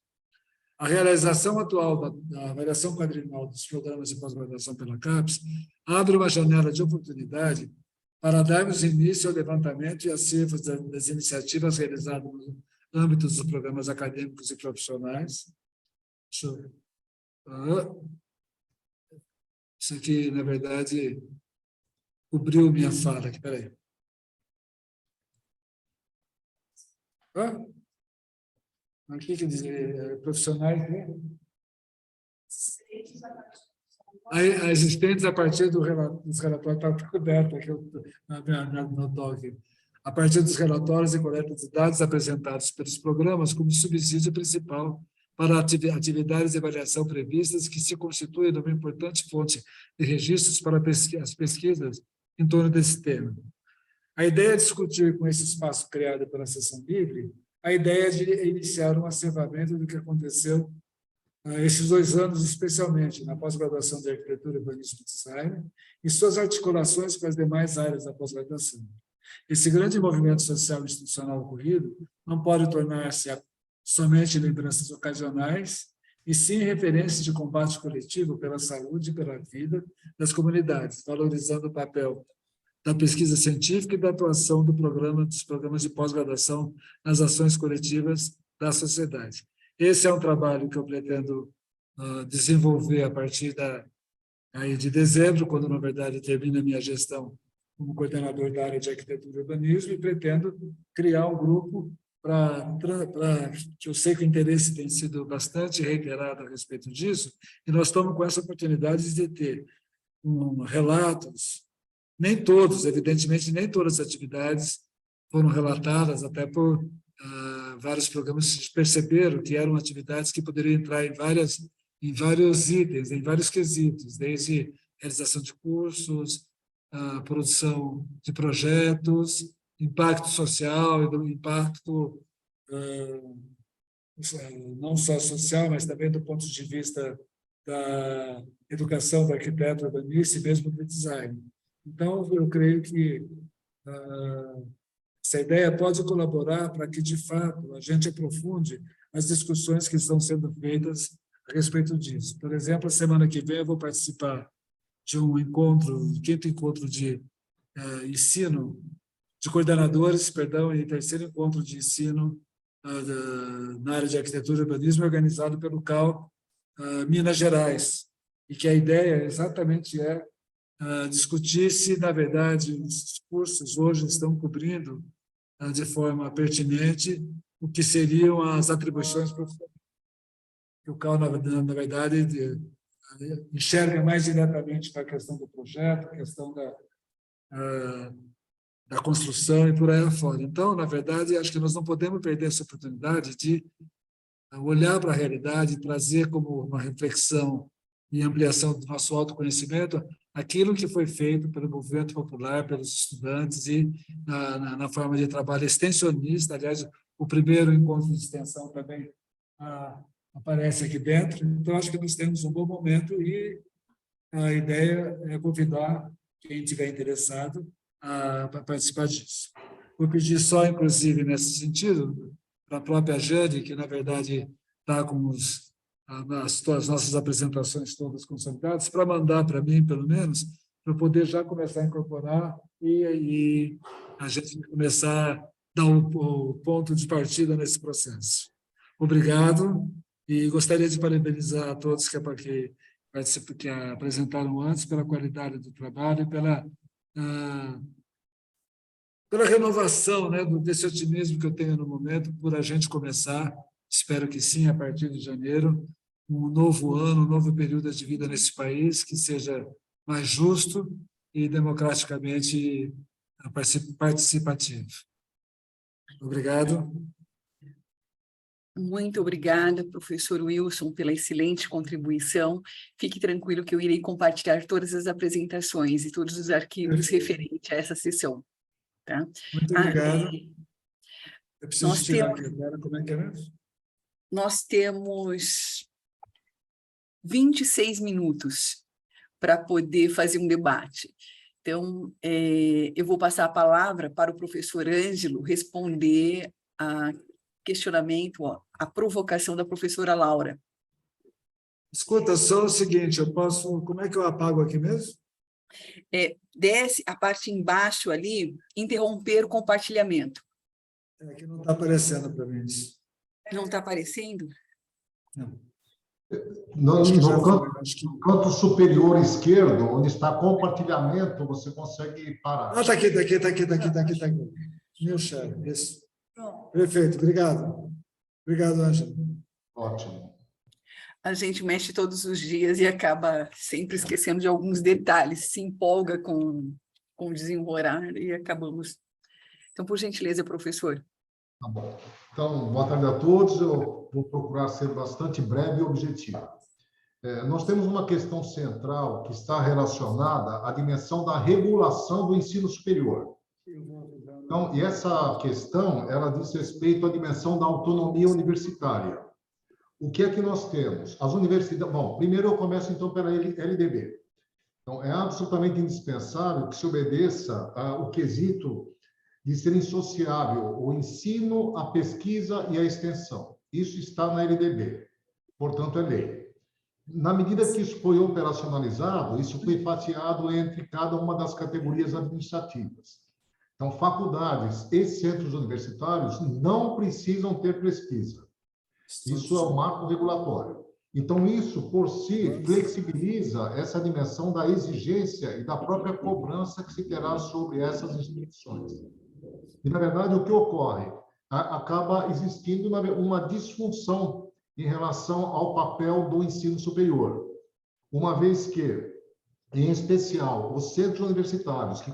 A realização atual da avaliação quadrinal dos programas de pós-graduação pela CAPES abre uma janela de oportunidade para darmos início ao levantamento e acervos das iniciativas realizadas no âmbito dos programas acadêmicos e profissionais. Isso aqui, na verdade, cobriu minha fala aqui. Espera aí. Aqui quer dizer profissionais, né? Existentes a partir dos relatórios, está coberto aqui no DOC, a partir dos relatórios e coleta de dados apresentados pelos programas como subsídio principal para atividades de avaliação previstas, que se constituem uma importante fonte de registros para as pesquisas em torno desse tema. A ideia é discutir com esse espaço criado pela Seção Livre a ideia de iniciar um acervamento do que aconteceu esses 2 anos, especialmente na pós-graduação de arquitetura, urbanismo e design, e suas articulações com as demais áreas da pós-graduação. Esse grande movimento social e institucional ocorrido não pode tornar-se somente lembranças ocasionais, e sim referências de combate coletivo pela saúde e pela vida das comunidades, valorizando o papel da pesquisa científica e da atuação dos programas de pós-graduação nas ações coletivas da sociedade. Esse é um trabalho que eu pretendo desenvolver a partir de dezembro, quando, na verdade, termina a minha gestão como coordenador da área de arquitetura e urbanismo, e pretendo criar um grupo que eu sei que o interesse tem sido bastante reiterado a respeito disso, e nós estamos com essa oportunidade de ter relatos. Nem todos, evidentemente, nem todas as atividades foram relatadas, até por vários programas que perceberam que eram atividades que poderiam entrar em vários itens, em vários quesitos, desde realização de cursos, produção de projetos, impacto social e do impacto não só social, mas também do ponto de vista da educação do arquiteto urbanista e mesmo do design. Então, eu creio que essa ideia pode colaborar para que, de fato, a gente aprofunde as discussões que estão sendo feitas a respeito disso. Por exemplo, a semana que vem eu vou participar de um encontro, o 5º encontro de ensino, de coordenadores, perdão, e 3º encontro de ensino na área de arquitetura e urbanismo, organizado pelo CAU Minas Gerais, e que a ideia exatamente é discutir se, na verdade, os cursos hoje estão cobrindo de forma pertinente o que seriam as atribuições profissionais. O CAU, na verdade, enxerga mais diretamente para a questão do projeto, a questão da construção e por aí afora. Então, na verdade, acho que nós não podemos perder essa oportunidade de olhar para a realidade e trazer como uma reflexão e ampliação do nosso autoconhecimento aquilo que foi feito pelo movimento popular, pelos estudantes e na forma de trabalho extensionista. Aliás, o primeiro encontro de extensão também aparece aqui dentro. Então, acho que nós temos um bom momento e a ideia é convidar quem estiver interessado para participar disso. Vou pedir só, inclusive, nesse sentido, para a própria Jane, que, na verdade, está com as nossas apresentações todas consolidadas, para mandar para mim, pelo menos, para eu poder já começar a incorporar e a gente começar a dar o ponto de partida nesse processo. Obrigado e gostaria de parabenizar a todos que apresentaram antes pela qualidade do trabalho e pela renovação, né, desse otimismo que eu tenho no momento, por a gente começar, espero que sim, a partir de janeiro, um novo ano, um novo período de vida nesse país, que seja mais justo e democraticamente participativo. Obrigado. Muito obrigada, professor Wilson, pela excelente contribuição. Fique tranquilo que eu irei compartilhar todas as apresentações e todos os arquivos referentes a essa sessão. Tá? Muito obrigado. Eu preciso tirar aqui agora, como é que é mesmo? Nós temos 26 minutos para poder fazer um debate. Então, eu vou passar a palavra para o professor Ângelo responder a questionamento, a provocação da professora Laura. Escuta, só o seguinte, como é que eu apago aqui mesmo? Desce a parte embaixo ali, interromper o compartilhamento. Aqui não está aparecendo para mim isso. Não está aparecendo? Não. No canto superior esquerdo, onde está compartilhamento, você consegue parar. Está aqui. Meu chefe, isso. Perfeito, obrigado. Obrigado, Ângelo. Ótimo. A gente mexe todos os dias e acaba sempre esquecendo de alguns detalhes, se empolga com o desenrolar e acabamos. Então, por gentileza, professor. Tá bom. Então, boa tarde a todos. Eu vou procurar ser bastante breve e objetivo. Nós temos uma questão central que está relacionada à dimensão da regulação do ensino superior. Então, e essa questão, ela diz respeito à dimensão da autonomia universitária. O que é que nós temos? As universidades... Bom, primeiro eu começo, então, pela LDB. Então, é absolutamente indispensável que se obedeça ao quesito de ser insociável o ensino, a pesquisa e a extensão. Isso está na LDB, portanto, é lei. Na medida que isso foi operacionalizado, isso foi fatiado entre cada uma das categorias administrativas. Então, faculdades e centros universitários não precisam ter pesquisa. Isso é o marco regulatório. Então, isso, por si, flexibiliza essa dimensão da exigência e da própria cobrança que se terá sobre essas instituições. E, na verdade, o que ocorre? Acaba existindo uma disfunção em relação ao papel do ensino superior. Uma vez que, em especial, os centros universitários, que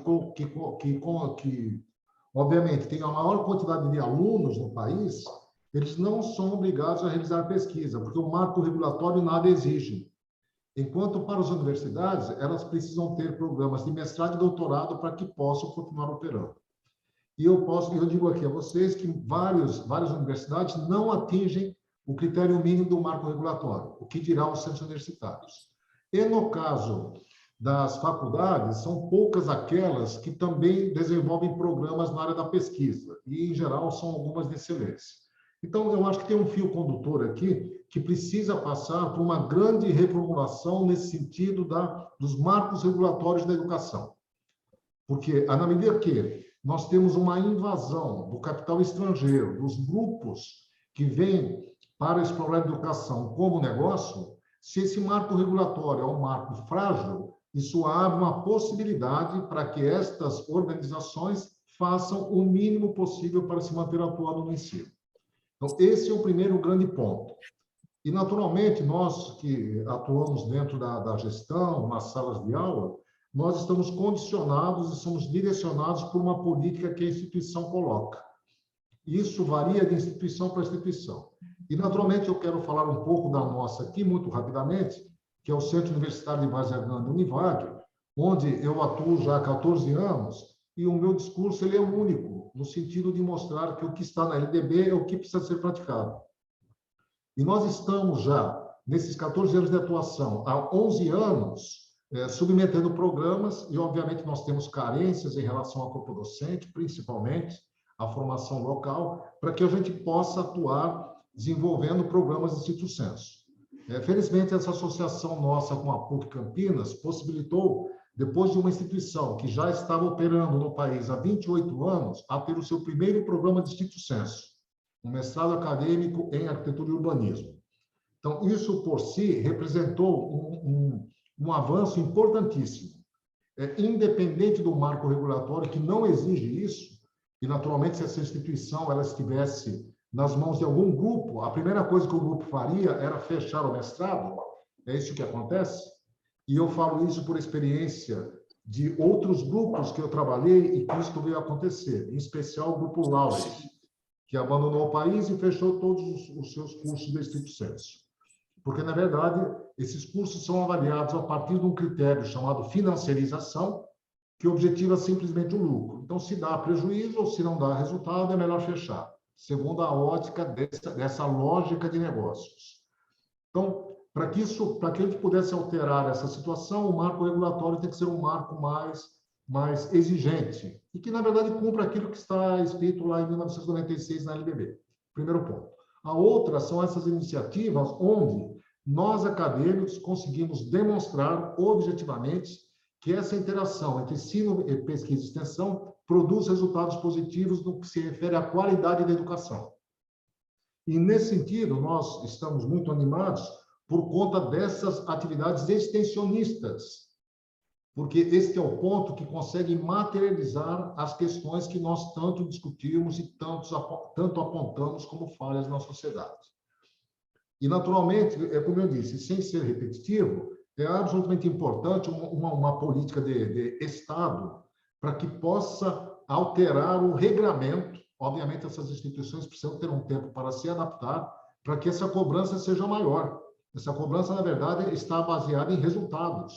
obviamente, têm a maior quantidade de alunos no país, eles não são obrigados a realizar pesquisa, porque o marco regulatório nada exige. Enquanto para as universidades, elas precisam ter programas de mestrado e doutorado para que possam continuar operando. E eu digo aqui a vocês que várias universidades não atingem o critério mínimo do marco regulatório, o que dirá os centros universitários. E no caso das faculdades, são poucas aquelas que também desenvolvem programas na área da pesquisa, e, em geral, são algumas de excelência. Então, eu acho que tem um fio condutor aqui que precisa passar por uma grande reformulação nesse sentido dos marcos regulatórios da educação. Porque, na medida que nós temos uma invasão do capital estrangeiro, dos grupos que vêm para explorar a educação como negócio, se esse marco regulatório é um marco frágil, isso abre uma possibilidade para que estas organizações façam o mínimo possível para se manter atuando no ensino. Então, esse é o primeiro grande ponto. E, naturalmente, nós que atuamos dentro da gestão, nas salas de aula, nós estamos condicionados e somos direcionados por uma política que a instituição coloca. Isso varia de instituição para instituição. E, naturalmente, eu quero falar um pouco da nossa aqui, muito rapidamente, que é o Centro Universitário de Várzea Grande, Univag, onde eu atuo já há 14 anos, e o meu discurso ele é único, no sentido de mostrar que o que está na LDB é o que precisa ser praticado. E nós estamos já, nesses 14 anos de atuação, há 11 anos, submetendo programas, e, obviamente, nós temos carências em relação ao corpo docente, principalmente a formação local, para que a gente possa atuar desenvolvendo programas de estrito senso. Felizmente, essa associação nossa com a PUC Campinas possibilitou, depois de uma instituição que já estava operando no país há 28 anos, a ter o seu primeiro programa de estrito senso, um mestrado acadêmico em arquitetura e urbanismo. Então, isso por si representou um avanço importantíssimo. Independente do marco regulatório, que não exige isso, e, naturalmente, se essa instituição ela estivesse nas mãos de algum grupo, a primeira coisa que o grupo faria era fechar o mestrado. É isso que acontece. E eu falo isso por experiência de outros grupos que eu trabalhei e que isso veio acontecer, em especial o Grupo Laureate, que abandonou o país e fechou todos os seus cursos de estrito senso. Porque, na verdade, esses cursos são avaliados a partir de um critério chamado financiarização, que objetiva simplesmente o lucro. Então, se dá prejuízo ou se não dá resultado, é melhor fechar, segundo a ótica dessa lógica de negócios. Então, para que a gente pudesse alterar essa situação, o marco regulatório tem que ser um marco mais exigente e que, na verdade, cumpra aquilo que está escrito lá em 1996 na LDB. Primeiro ponto. A outra são essas iniciativas onde nós, acadêmicos, conseguimos demonstrar objetivamente que essa interação entre ensino, pesquisa e extensão produz resultados positivos no que se refere à qualidade da educação. E, nesse sentido, nós estamos muito animados por conta dessas atividades extensionistas, porque este é o ponto que consegue materializar as questões que nós tanto discutimos e tanto apontamos como falhas na sociedade. E, naturalmente, como eu disse, sem ser repetitivo, é absolutamente importante uma política de Estado para que possa alterar o regramento. Obviamente, essas instituições precisam ter um tempo para se adaptar, para que essa cobrança seja maior. Essa cobrança, na verdade, está baseada em resultados.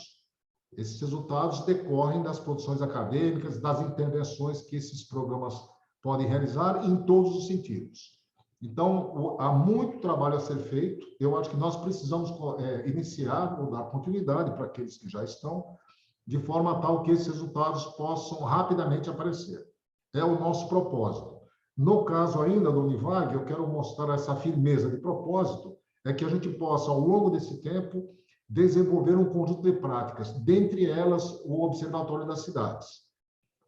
Esses resultados decorrem das produções acadêmicas, das intervenções que esses programas podem realizar em todos os sentidos. Então, há muito trabalho a ser feito. Eu acho que nós precisamos iniciar ou dar continuidade para aqueles que já estão, de forma tal que esses resultados possam rapidamente aparecer. É o nosso propósito. No caso ainda do Univag, eu quero mostrar essa firmeza de propósito, é que a gente possa, ao longo desse tempo, desenvolver um conjunto de práticas, dentre elas o Observatório das Cidades.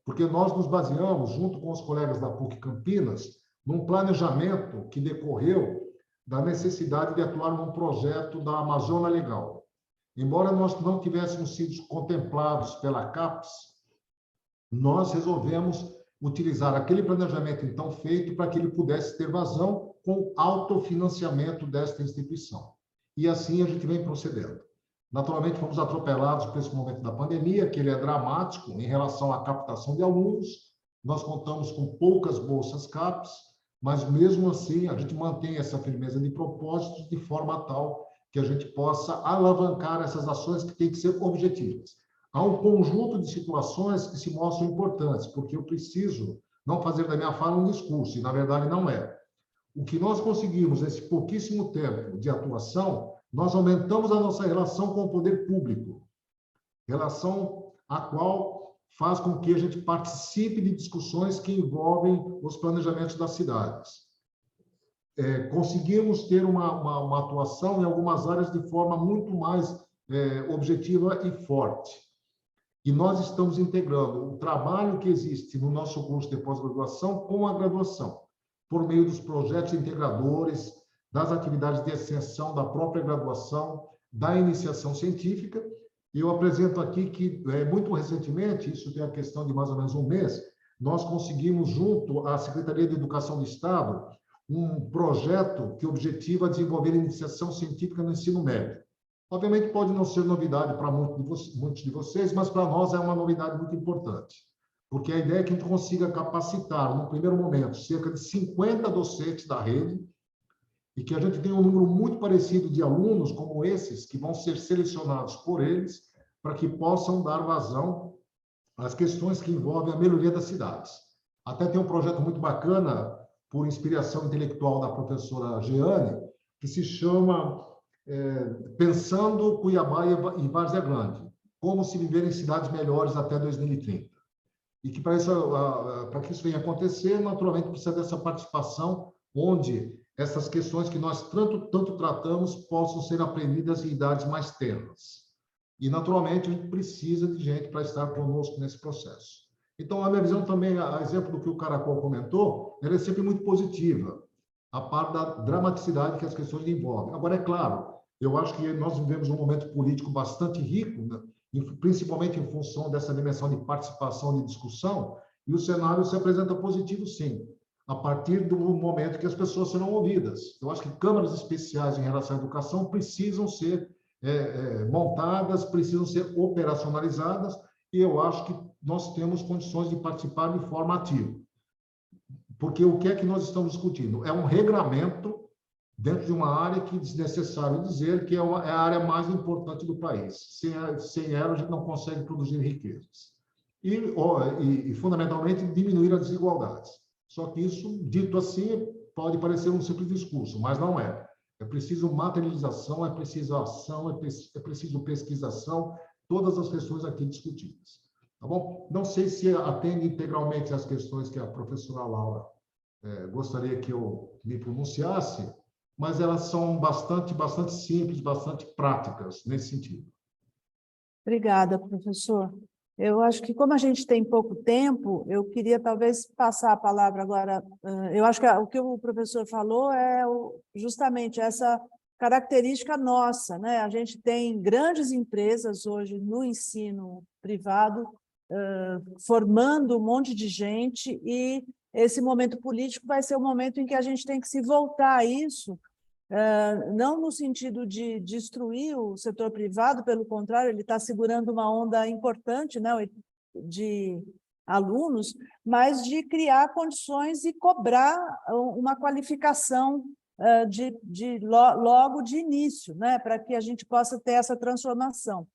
Porque nós nos baseamos, junto com os colegas da PUC Campinas, num planejamento que decorreu da necessidade de atuar num projeto da Amazônia Legal. Embora nós não tivéssemos sido contemplados pela CAPES, nós resolvemos utilizar aquele planejamento então feito para que ele pudesse ter vazão com autofinanciamento desta instituição. E assim a gente vem procedendo. Naturalmente, fomos atropelados por esse momento da pandemia, que ele é dramático em relação à captação de alunos. Nós contamos com poucas bolsas CAPES, mas mesmo assim a gente mantém essa firmeza de propósitos de forma tal que a gente possa alavancar essas ações que têm que ser objetivas. Há um conjunto de situações que se mostram importantes, porque eu preciso não fazer da minha fala um discurso, e na verdade não é. O que nós conseguimos nesse pouquíssimo tempo de atuação, nós aumentamos a nossa relação com o poder público, relação a qual faz com que a gente participe de discussões que envolvem os planejamentos das cidades. Conseguimos ter uma atuação em algumas áreas de forma muito mais objetiva e forte. E nós estamos integrando o trabalho que existe no nosso curso de pós-graduação com a graduação, por meio dos projetos integradores, das atividades de extensão da própria graduação, da iniciação científica. E eu apresento aqui que, muito recentemente, isso tem a questão de mais ou menos um mês, nós conseguimos, junto à Secretaria de Educação do Estado, um projeto que objetiva desenvolver iniciação científica no ensino médio. Obviamente, pode não ser novidade para muitos de vocês, mas para nós é uma novidade muito importante, porque a ideia é que a gente consiga capacitar, no primeiro momento, cerca de 50 docentes da rede, e que a gente tenha um número muito parecido de alunos como esses, que vão ser selecionados por eles, para que possam dar vazão às questões que envolvem a melhoria das cidades. Até tem um projeto muito bacana, por inspiração intelectual da professora Jeane, que se chama Pensando Cuiabá e Várzea Grande, como se viver em cidades melhores até 2030. E que para que isso venha acontecer, naturalmente precisa dessa participação, onde essas questões que nós tanto tratamos possam ser aprendidas em idades mais tenras. E, naturalmente, a gente precisa de gente para estar conosco nesse processo. Então, a minha visão também, a exemplo do que o Caracol comentou, ela é sempre muito positiva, a par da dramaticidade que as questões envolvem. Agora, é claro, eu acho que nós vivemos um momento político bastante rico, né? Principalmente em função dessa dimensão de participação, de discussão, e o cenário se apresenta positivo, sim, a partir do momento que as pessoas serão ouvidas. Eu acho que câmaras especiais em relação à educação precisam ser montadas, precisam ser operacionalizadas, e eu acho que nós temos condições de participar de forma ativa. Porque o que é que nós estamos discutindo? É um regramento dentro de uma área que é desnecessário dizer que é a área mais importante do país. Sem ela, a gente não consegue produzir riquezas. E fundamentalmente, diminuir as desigualdades. Só que isso, dito assim, pode parecer um simples discurso, mas não é. É preciso materialização, é preciso ação, é preciso pesquisação, todas as questões aqui discutidas. Tá bom? Não sei se atende integralmente às questões que a professora Laura gostaria que eu me pronunciasse, mas elas são bastante simples, bastante práticas nesse sentido. Obrigada, professor. Eu acho que, como a gente tem pouco tempo, eu queria talvez passar a palavra agora. Eu acho que o que o professor falou é justamente essa característica nossa, né? A gente tem grandes empresas hoje no ensino privado, formando um monte de gente, e esse momento político vai ser o momento em que a gente tem que se voltar a isso, não no sentido de destruir o setor privado, pelo contrário, ele está segurando uma onda importante, né, de alunos, mas de criar condições e cobrar uma qualificação logo de início, né, para que a gente possa ter essa transformação.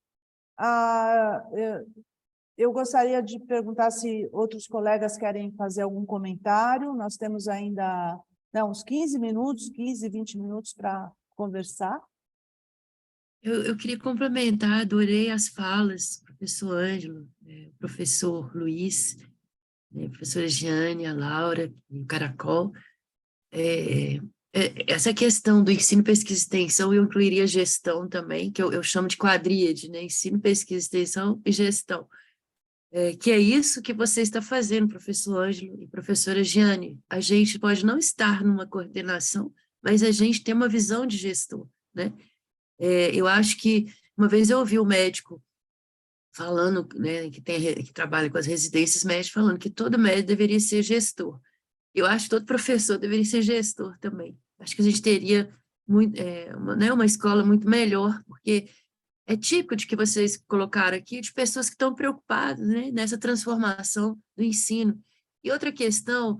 Eu gostaria de perguntar se outros colegas querem fazer algum comentário. Nós temos ainda uns 15 minutos, 15, 20 minutos para conversar. Eu queria complementar, adorei as falas do professor Ângelo, professor Luiz, professora Jeane, a Laura e o Caracol. Essa questão do ensino, pesquisa e extensão, eu incluiria gestão também, que eu chamo de quadríade, né? Ensino, pesquisa, extensão e gestão. Que é isso que você está fazendo, professor Ângelo e professora Jeane. A gente pode não estar numa coordenação, mas a gente tem uma visão de gestor, né? Eu acho que, uma vez eu ouvi um médico falando, né, que trabalha com as residências médicas, falando que todo médico deveria ser gestor. Eu acho que todo professor deveria ser gestor também. Acho que a gente teria uma escola muito melhor, porque é típico de que vocês colocaram aqui, de pessoas que estão preocupadas, né, nessa transformação do ensino. E outra questão,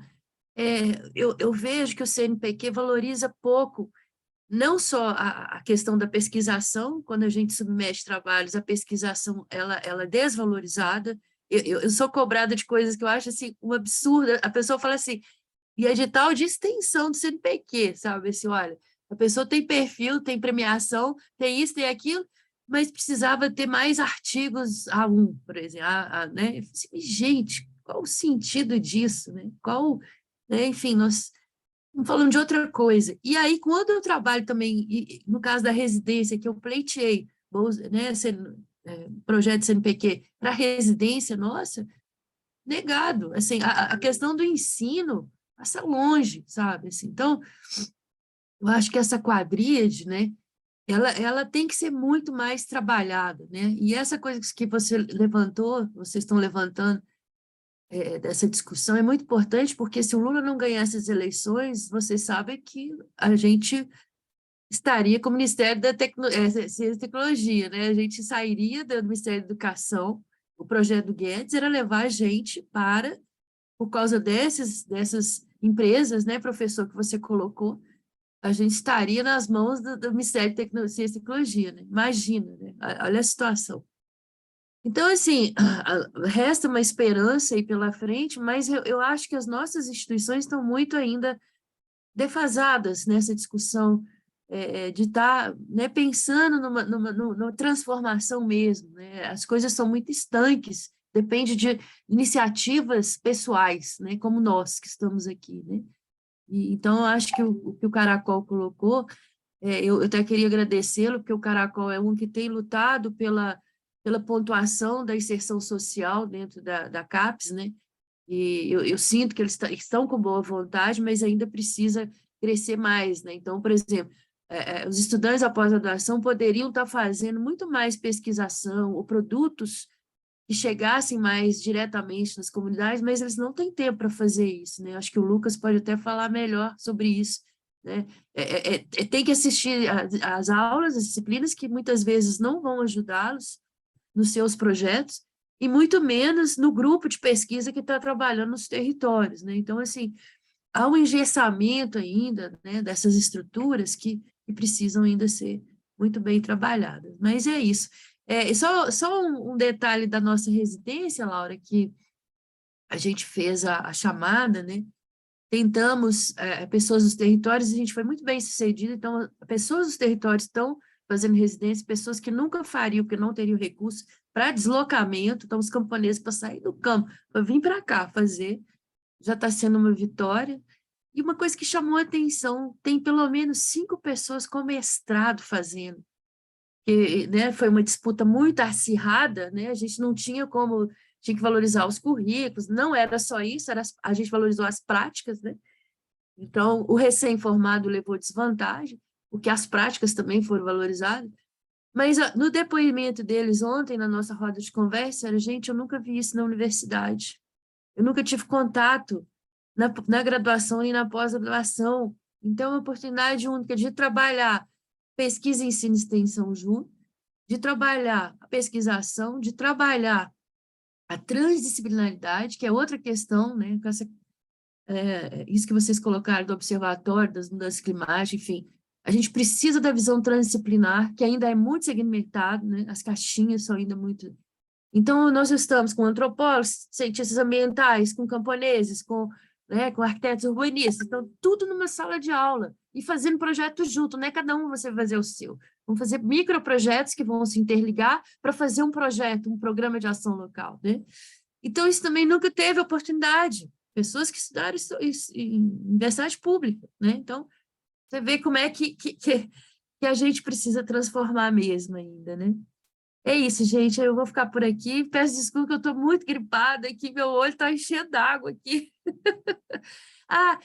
eu vejo que o CNPq valoriza pouco, não só a questão da pesquisação, quando a gente submete trabalhos, a pesquisação ela é desvalorizada, eu sou cobrada de coisas que eu acho assim, um absurdo. A pessoa fala assim, e edital de extensão do CNPq, sabe? Assim, olha, a pessoa tem perfil, tem premiação, tem isso, tem aquilo, mas precisava ter mais artigos A1, por exemplo, né? Assim, gente, qual o sentido disso, né? Né? Enfim, nós estamos falando de outra coisa. E aí, quando eu trabalho também, no caso da residência, que eu pleiteei, né, projeto de CNPq para residência, nossa, negado. Assim, a questão do ensino passa longe, sabe? Assim, então, eu acho que essa quadríade, né, ela tem que ser muito mais trabalhada, né? E essa coisa que você levantou, vocês estão levantando, dessa discussão é muito importante, porque se o Lula não ganhar essas eleições, vocês sabem que a gente estaria com o Ministério da Ciência e Tecnologia, né? A gente sairia do Ministério da Educação, o projeto do Guedes era levar a gente para, por causa dessas empresas, né, professor, que você colocou, a gente estaria nas mãos do Ministério da Ciência e Tecnologia, né? Imagina, né? Olha a situação. Então, assim, resta uma esperança aí pela frente, mas eu acho que as nossas instituições estão muito ainda defasadas nessa discussão de estar, né, pensando numa transformação mesmo, né? As coisas são muito estanques, depende de iniciativas pessoais, né, como nós que estamos aqui, né? Então, eu acho que o que o Caracol colocou, eu até queria agradecê-lo, porque o Caracol é um que tem lutado pela pontuação da inserção social dentro da CAPES, né? E eu sinto que eles estão com boa vontade, mas ainda precisa crescer mais, né? Então, por exemplo, os estudantes após a graduação poderiam estar fazendo muito mais pesquisação ou produtos que chegassem mais diretamente nas comunidades, mas eles não têm tempo para fazer isso, né? Acho que o Lucas pode até falar melhor sobre isso, né? Tem que assistir às aulas, às disciplinas que muitas vezes não vão ajudá-los nos seus projetos, e muito menos no grupo de pesquisa que está trabalhando nos territórios, né? Então, assim, há um engessamento ainda, né, dessas estruturas que precisam ainda ser muito bem trabalhadas. Mas é isso. Só um detalhe da nossa residência, Laura, que a gente fez a chamada, né? Tentamos pessoas dos territórios, e a gente foi muito bem sucedido, então pessoas dos territórios estão fazendo residência, pessoas que nunca fariam, porque não teriam recurso para deslocamento, então os camponeses para sair do campo, para vir para cá fazer, já está sendo uma vitória. E uma coisa que chamou a atenção, tem pelo menos 5 pessoas com mestrado fazendo, que, né, foi uma disputa muito acirrada, né, a gente não tinha como, tinha que valorizar os currículos, não era só isso, a gente valorizou as práticas, né, então o recém-formado levou desvantagem, porque as práticas também foram valorizadas, mas no depoimento deles ontem, na nossa roda de conversa, era, gente, eu nunca vi isso na universidade, eu nunca tive contato na graduação e na pós-graduação, então é uma oportunidade única de trabalhar pesquisa, ensino e extensão junto, de trabalhar a pesquisação, de trabalhar a transdisciplinaridade, que é outra questão, né, com isso que vocês colocaram do observatório, das mudanças climáticas, enfim, a gente precisa da visão transdisciplinar, que ainda é muito segmentado, né, as caixinhas são ainda muito... Então, nós estamos com antropólogos, cientistas ambientais, com camponeses, com arquitetos urbanistas, então, tudo numa sala de aula, e fazendo projetos junto, não é cada um você vai fazer o seu. Vamos fazer microprojetos que vão se interligar para fazer um projeto, um programa de ação local, né? Então, isso também nunca teve oportunidade. Pessoas que estudaram em universidade pública, né? Então, você vê como é que a gente precisa transformar mesmo ainda, né? É isso, gente, eu vou ficar por aqui, peço desculpa que eu estou muito gripada aqui, meu olho está enchendo d'água aqui.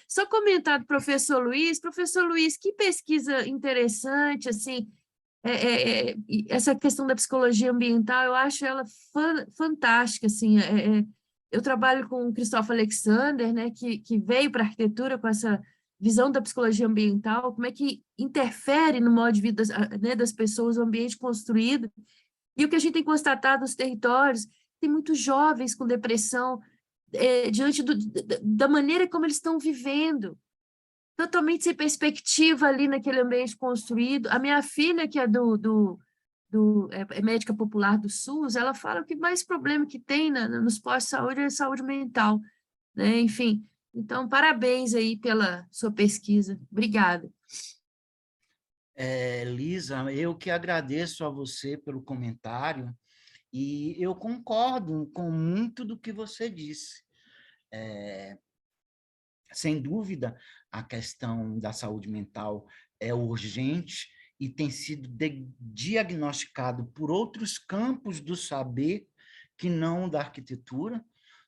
Só comentar do professor Luiz, que pesquisa interessante, assim, essa questão da psicologia ambiental, eu acho ela fantástica, assim, eu trabalho com o Christoph Alexander, né, que veio para a arquitetura com essa visão da psicologia ambiental, como é que interfere no modo de vida das pessoas, o ambiente construído. E o que a gente tem constatado nos territórios, tem muitos jovens com depressão, diante da maneira como eles estão vivendo, totalmente sem perspectiva ali naquele ambiente construído. A minha filha, que é do é médica popular do SUS, ela fala que mais problema que tem nos pós-saúde é saúde mental, né? Enfim, então, parabéns aí pela sua pesquisa. Obrigada. Lisa, eu que agradeço a você pelo comentário e eu concordo com muito do que você disse. Sem dúvida, a questão da saúde mental é urgente e tem sido diagnosticado por outros campos do saber que não da arquitetura.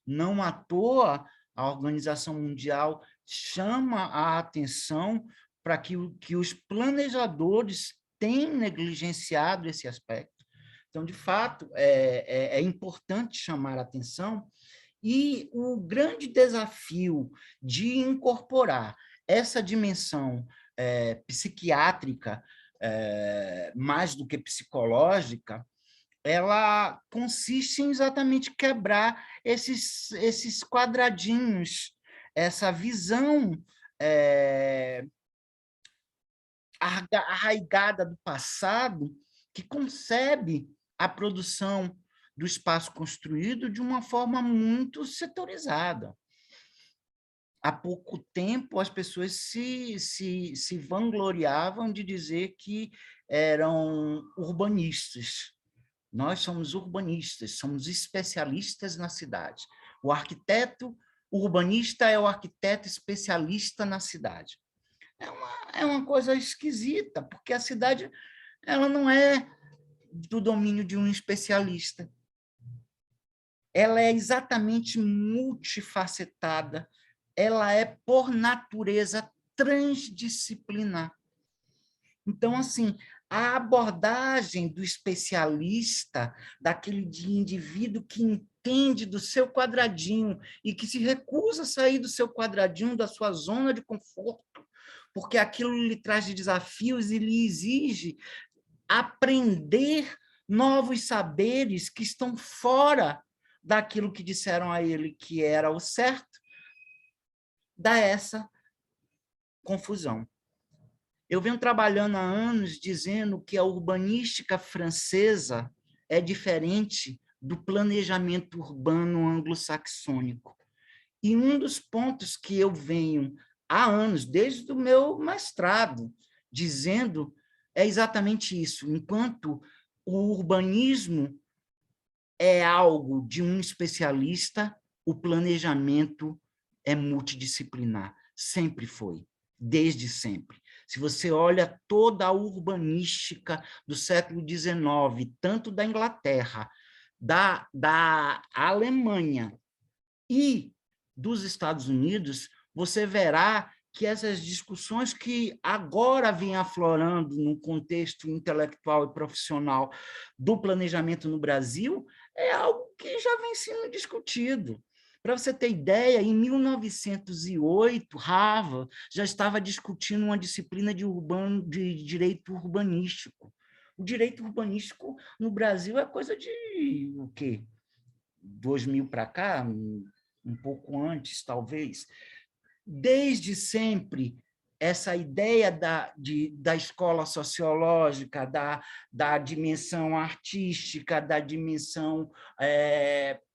Não à toa, a Organização Mundial chama a atenção para que os planejadores têm negligenciado esse aspecto. Então, de fato, é importante chamar a atenção. E o grande desafio de incorporar essa dimensão psiquiátrica, mais do que psicológica, ela consiste em exatamente quebrar esses quadradinhos, essa visão arraigada do passado, que concebe a produção do espaço construído de uma forma muito setorizada. Há pouco tempo, as pessoas se vangloriavam de dizer que eram urbanistas. Nós somos urbanistas, somos especialistas na cidade. O arquiteto urbanista é o arquiteto especialista na cidade. É uma coisa esquisita, porque a cidade ela não é do domínio de um especialista. Ela é exatamente multifacetada, ela é, por natureza, transdisciplinar. Então, assim, a abordagem do especialista, daquele indivíduo que entende do seu quadradinho e que se recusa a sair do seu quadradinho, da sua zona de conforto, porque aquilo lhe traz desafios e lhe exige aprender novos saberes que estão fora daquilo que disseram a ele que era o certo, dá essa confusão. Eu venho trabalhando há anos dizendo que a urbanística francesa é diferente do planejamento urbano anglo-saxônico. E um dos pontos que eu venho há anos, desde o meu mestrado, dizendo é exatamente isso. Enquanto o urbanismo é algo de um especialista, o planejamento é multidisciplinar. Sempre foi, desde sempre. Se você olha toda a urbanística do século XIX, tanto da Inglaterra, da Alemanha e dos Estados Unidos, você verá que essas discussões que agora vêm aflorando no contexto intelectual e profissional do planejamento no Brasil é algo que já vem sendo discutido. Para você ter ideia, em 1908, Harvard já estava discutindo uma disciplina de direito urbanístico. O direito urbanístico no Brasil é coisa de o quê? 2000 para cá, um pouco antes, talvez. Desde sempre, essa ideia da escola sociológica, da dimensão artística, da dimensão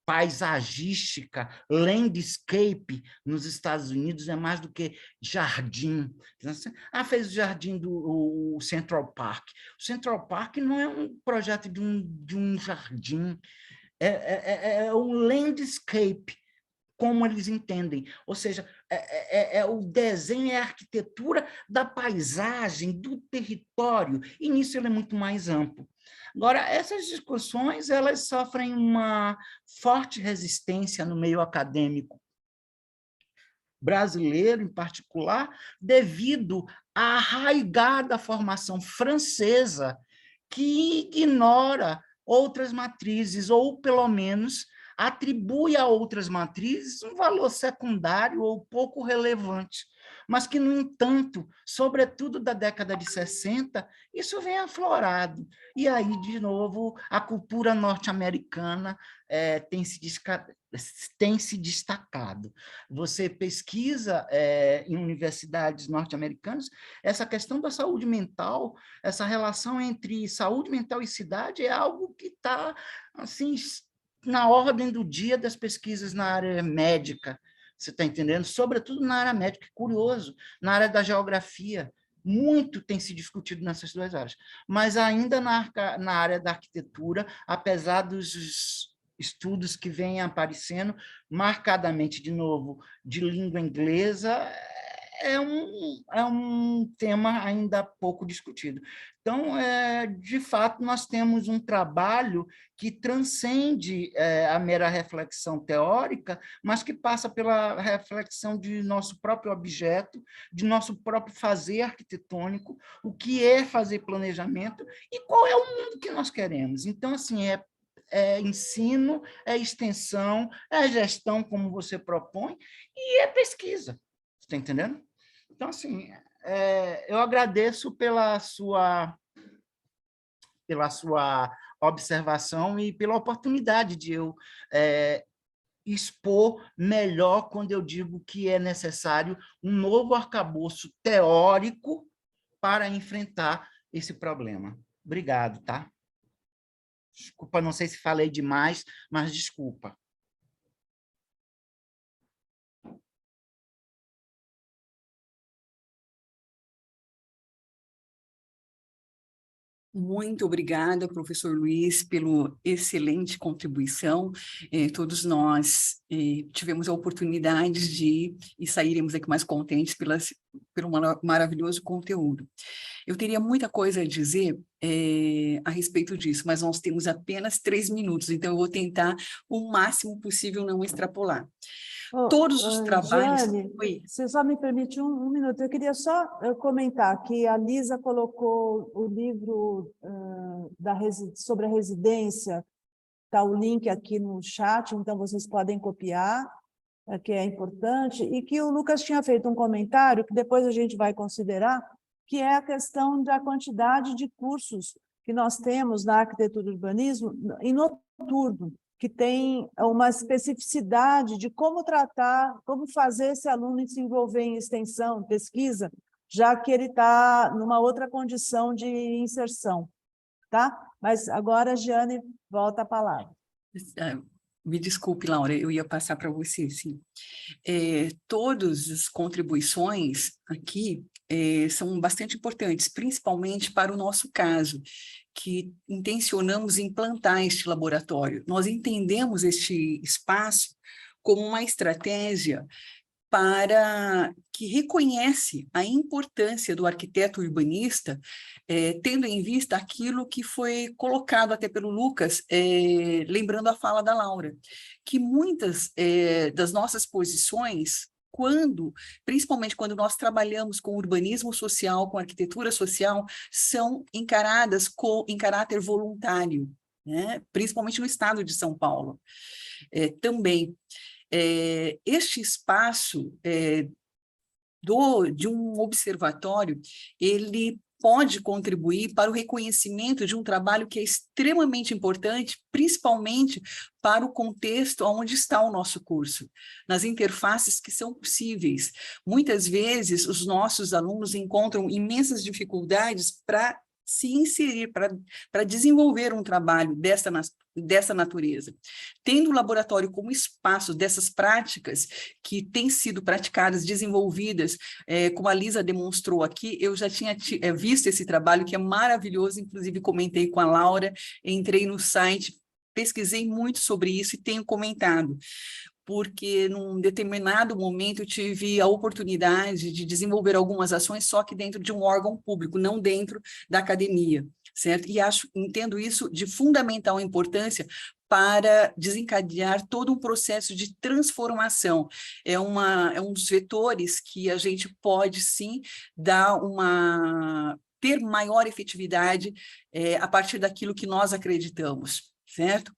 paisagística, landscape, nos Estados Unidos é mais do que jardim. Fez o jardim do Central Park. O Central Park não é um projeto de um jardim, é um landscape, como eles entendem, ou seja, o desenho é a arquitetura da paisagem, do território, e nisso ele é muito mais amplo. Agora, essas discussões elas sofrem uma forte resistência no meio acadêmico brasileiro, em particular, devido à arraigada formação francesa, que ignora outras matrizes, ou, pelo menos, atribui a outras matrizes um valor secundário ou pouco relevante, mas que, no entanto, sobretudo da década de 60, isso vem aflorado. E aí, de novo, a cultura norte-americana tem se destacado. Você pesquisa em universidades norte-americanas, essa questão da saúde mental, essa relação entre saúde mental e cidade é algo que está assim, na ordem do dia das pesquisas na área médica, você está entendendo? Sobretudo na área médica, curioso, na área da geografia, muito tem se discutido nessas duas áreas, mas ainda na área da arquitetura, apesar dos estudos que vêm aparecendo, marcadamente, de novo, de língua inglesa, é um tema ainda pouco discutido. Então, de fato, nós temos um trabalho que transcende a mera reflexão teórica, mas que passa pela reflexão de nosso próprio objeto, de nosso próprio fazer arquitetônico, o que é fazer planejamento e qual é o mundo que nós queremos. Então, assim, é ensino, é extensão, é gestão, como você propõe, e é pesquisa. Está entendendo? Então, assim, eu agradeço pela sua observação e pela oportunidade de eu expor melhor quando eu digo que é necessário um novo arcabouço teórico para enfrentar esse problema. Obrigado, tá? Desculpa, não sei se falei demais, mas desculpa. Muito obrigada, professor Luiz, pela excelente contribuição. Todos nós tivemos a oportunidade de ir e sairemos aqui mais contentes pelo maravilhoso conteúdo. Eu teria muita coisa a dizer a respeito disso, mas nós temos apenas 3 minutos, então eu vou tentar o máximo possível não extrapolar. Todos os trabalhos... Jane, você só me permite um minuto. Eu queria só comentar que a Lisa colocou o livro sobre a residência, está o link aqui no chat, então vocês podem copiar, que é importante, e que o Lucas tinha feito um comentário, que depois a gente vai considerar, que é a questão da quantidade de cursos que nós temos na arquitetura e urbanismo em noturno, que tem uma especificidade de como tratar, como fazer esse aluno se envolver em extensão, pesquisa, já que ele está numa outra condição de inserção, tá? Mas agora, Jeane, volta a palavra. Me desculpe, Laura, eu ia passar para você, sim. Todas as contribuições aqui são bastante importantes, principalmente para o nosso caso, que intencionamos implantar este laboratório. Nós entendemos este espaço como uma estratégia para que reconhece a importância do arquiteto urbanista, tendo em vista aquilo que foi colocado até pelo Lucas, lembrando a fala da Laura, que muitas das nossas posições, principalmente quando nós trabalhamos com urbanismo social, com arquitetura social, são encaradas em caráter voluntário, né? Principalmente no estado de São Paulo. Também, este espaço de um observatório, ele pode contribuir para o reconhecimento de um trabalho que é extremamente importante, principalmente para o contexto onde está o nosso curso, nas interfaces que são possíveis. Muitas vezes, os nossos alunos encontram imensas dificuldades para se inserir, para desenvolver um trabalho dessa natureza. Tendo o laboratório como espaço dessas práticas que têm sido praticadas, desenvolvidas, como a Lisa demonstrou aqui, eu já tinha visto esse trabalho, que é maravilhoso, inclusive comentei com a Laura, entrei no site, pesquisei muito sobre isso e tenho comentado, porque num determinado momento eu tive a oportunidade de desenvolver algumas ações, só que dentro de um órgão público, não dentro da academia, certo? E entendo isso de fundamental importância para desencadear todo um processo de transformação. É um dos vetores que a gente pode, sim, ter maior efetividade a partir daquilo que nós acreditamos, certo?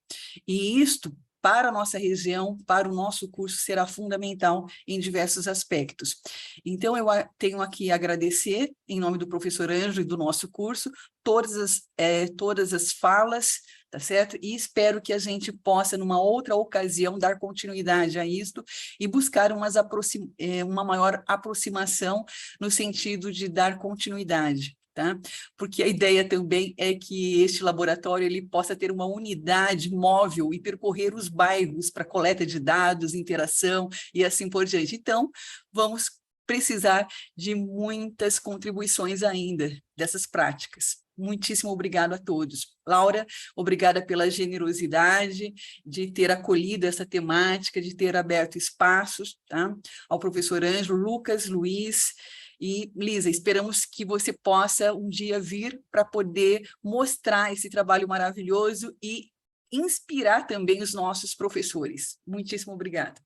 E isto para a nossa região, para o nosso curso, será fundamental em diversos aspectos. Então, eu tenho aqui a agradecer, em nome do professor Ângelo e do nosso curso, todas as falas, tá certo? E espero que a gente possa, numa outra ocasião, dar continuidade a isto e buscar uma maior aproximação no sentido de dar continuidade. Tá? Porque a ideia também é que este laboratório ele possa ter uma unidade móvel e percorrer os bairros para coleta de dados, interação e assim por diante. Então, vamos precisar de muitas contribuições ainda dessas práticas. Muitíssimo obrigado a todos. Laura, obrigada pela generosidade de ter acolhido essa temática, de ter aberto espaços, tá? Ao professor Ângelo, Lucas, Luiz e Lisa, esperamos que você possa um dia vir para poder mostrar esse trabalho maravilhoso e inspirar também os nossos professores. Muitíssimo obrigada.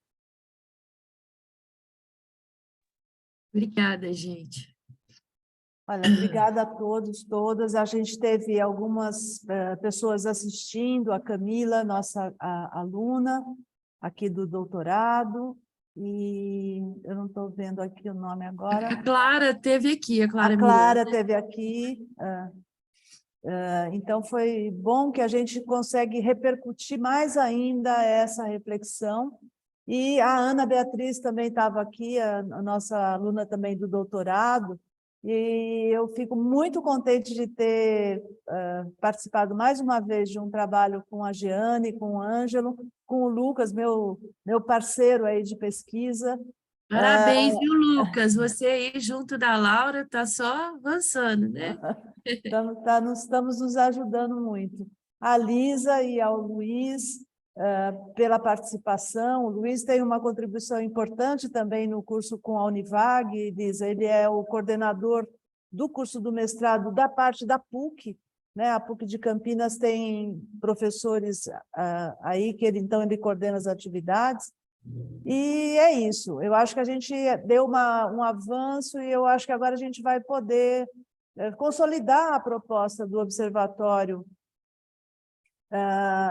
Obrigada, gente. Olha, obrigada a todos, todas. A gente teve algumas pessoas assistindo, a Camila, nossa aluna aqui do doutorado, e eu não estou vendo aqui o nome agora. A Clara teve aqui, a Clara Clara teve aqui. Então, foi bom que a gente consegue repercutir mais ainda essa reflexão. E a Ana Beatriz também estava aqui, a nossa aluna também do doutorado, e eu fico muito contente de ter participado mais uma vez de um trabalho com a Jeane, com o Ângelo, com o Lucas, meu parceiro aí de pesquisa. Parabéns, viu, Lucas? Você aí junto da Laura está só avançando, né? Estamos nos ajudando muito. A Lisa e ao Luiz, pela participação. O Luiz tem uma contribuição importante também no curso com a Univag, Lisa. Ele é o coordenador do curso do mestrado da parte da PUC, né? A PUC de Campinas tem professores aí que então ele coordena as atividades. E é isso. Eu acho que a gente deu um avanço e eu acho que agora a gente vai poder consolidar a proposta do observatório.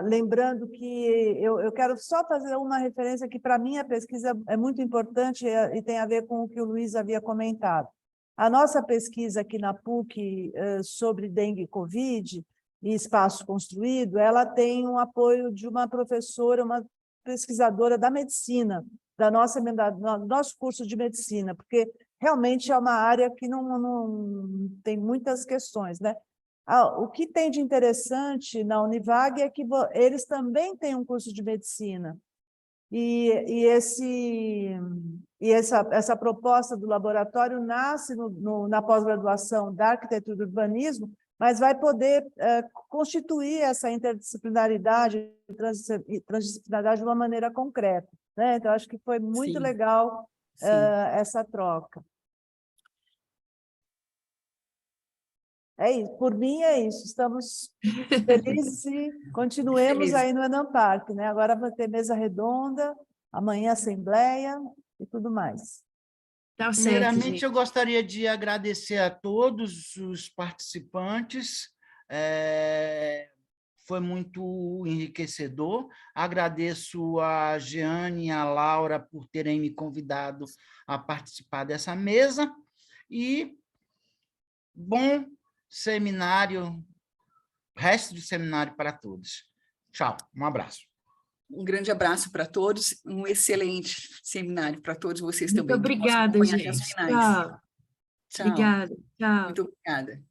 Lembrando que eu quero só fazer uma referência que, para mim, a pesquisa é muito importante e tem a ver com o que o Luiz havia comentado. A nossa pesquisa aqui na PUC sobre dengue e Covid e espaço construído, ela tem um apoio de uma professora, uma pesquisadora da medicina, do nosso curso de medicina, porque realmente é uma área que não tem muitas questões, né? O que tem de interessante na Univag é que eles também têm um curso de medicina. E essa proposta do laboratório nasce na pós-graduação da arquitetura e urbanismo, mas vai poder constituir essa interdisciplinaridade e transdisciplinaridade de uma maneira concreta, né? Então, acho que foi muito legal essa troca. É isso, por mim é isso, estamos felizes e continuemos aí no Enamparc, né? Agora vai ter mesa redonda, amanhã assembleia e tudo mais. Tá certo, Primeiramente, gente. eu gostaria de agradecer a todos os participantes, foi muito enriquecedor. Agradeço a Jeane e a Laura por terem me convidado a participar dessa mesa, e bom seminário, resto do seminário para todos. Tchau, um abraço. Um grande abraço para todos, um excelente seminário para todos vocês também. Muito obrigada, gente. Tchau. Obrigada. Tchau. Muito obrigada.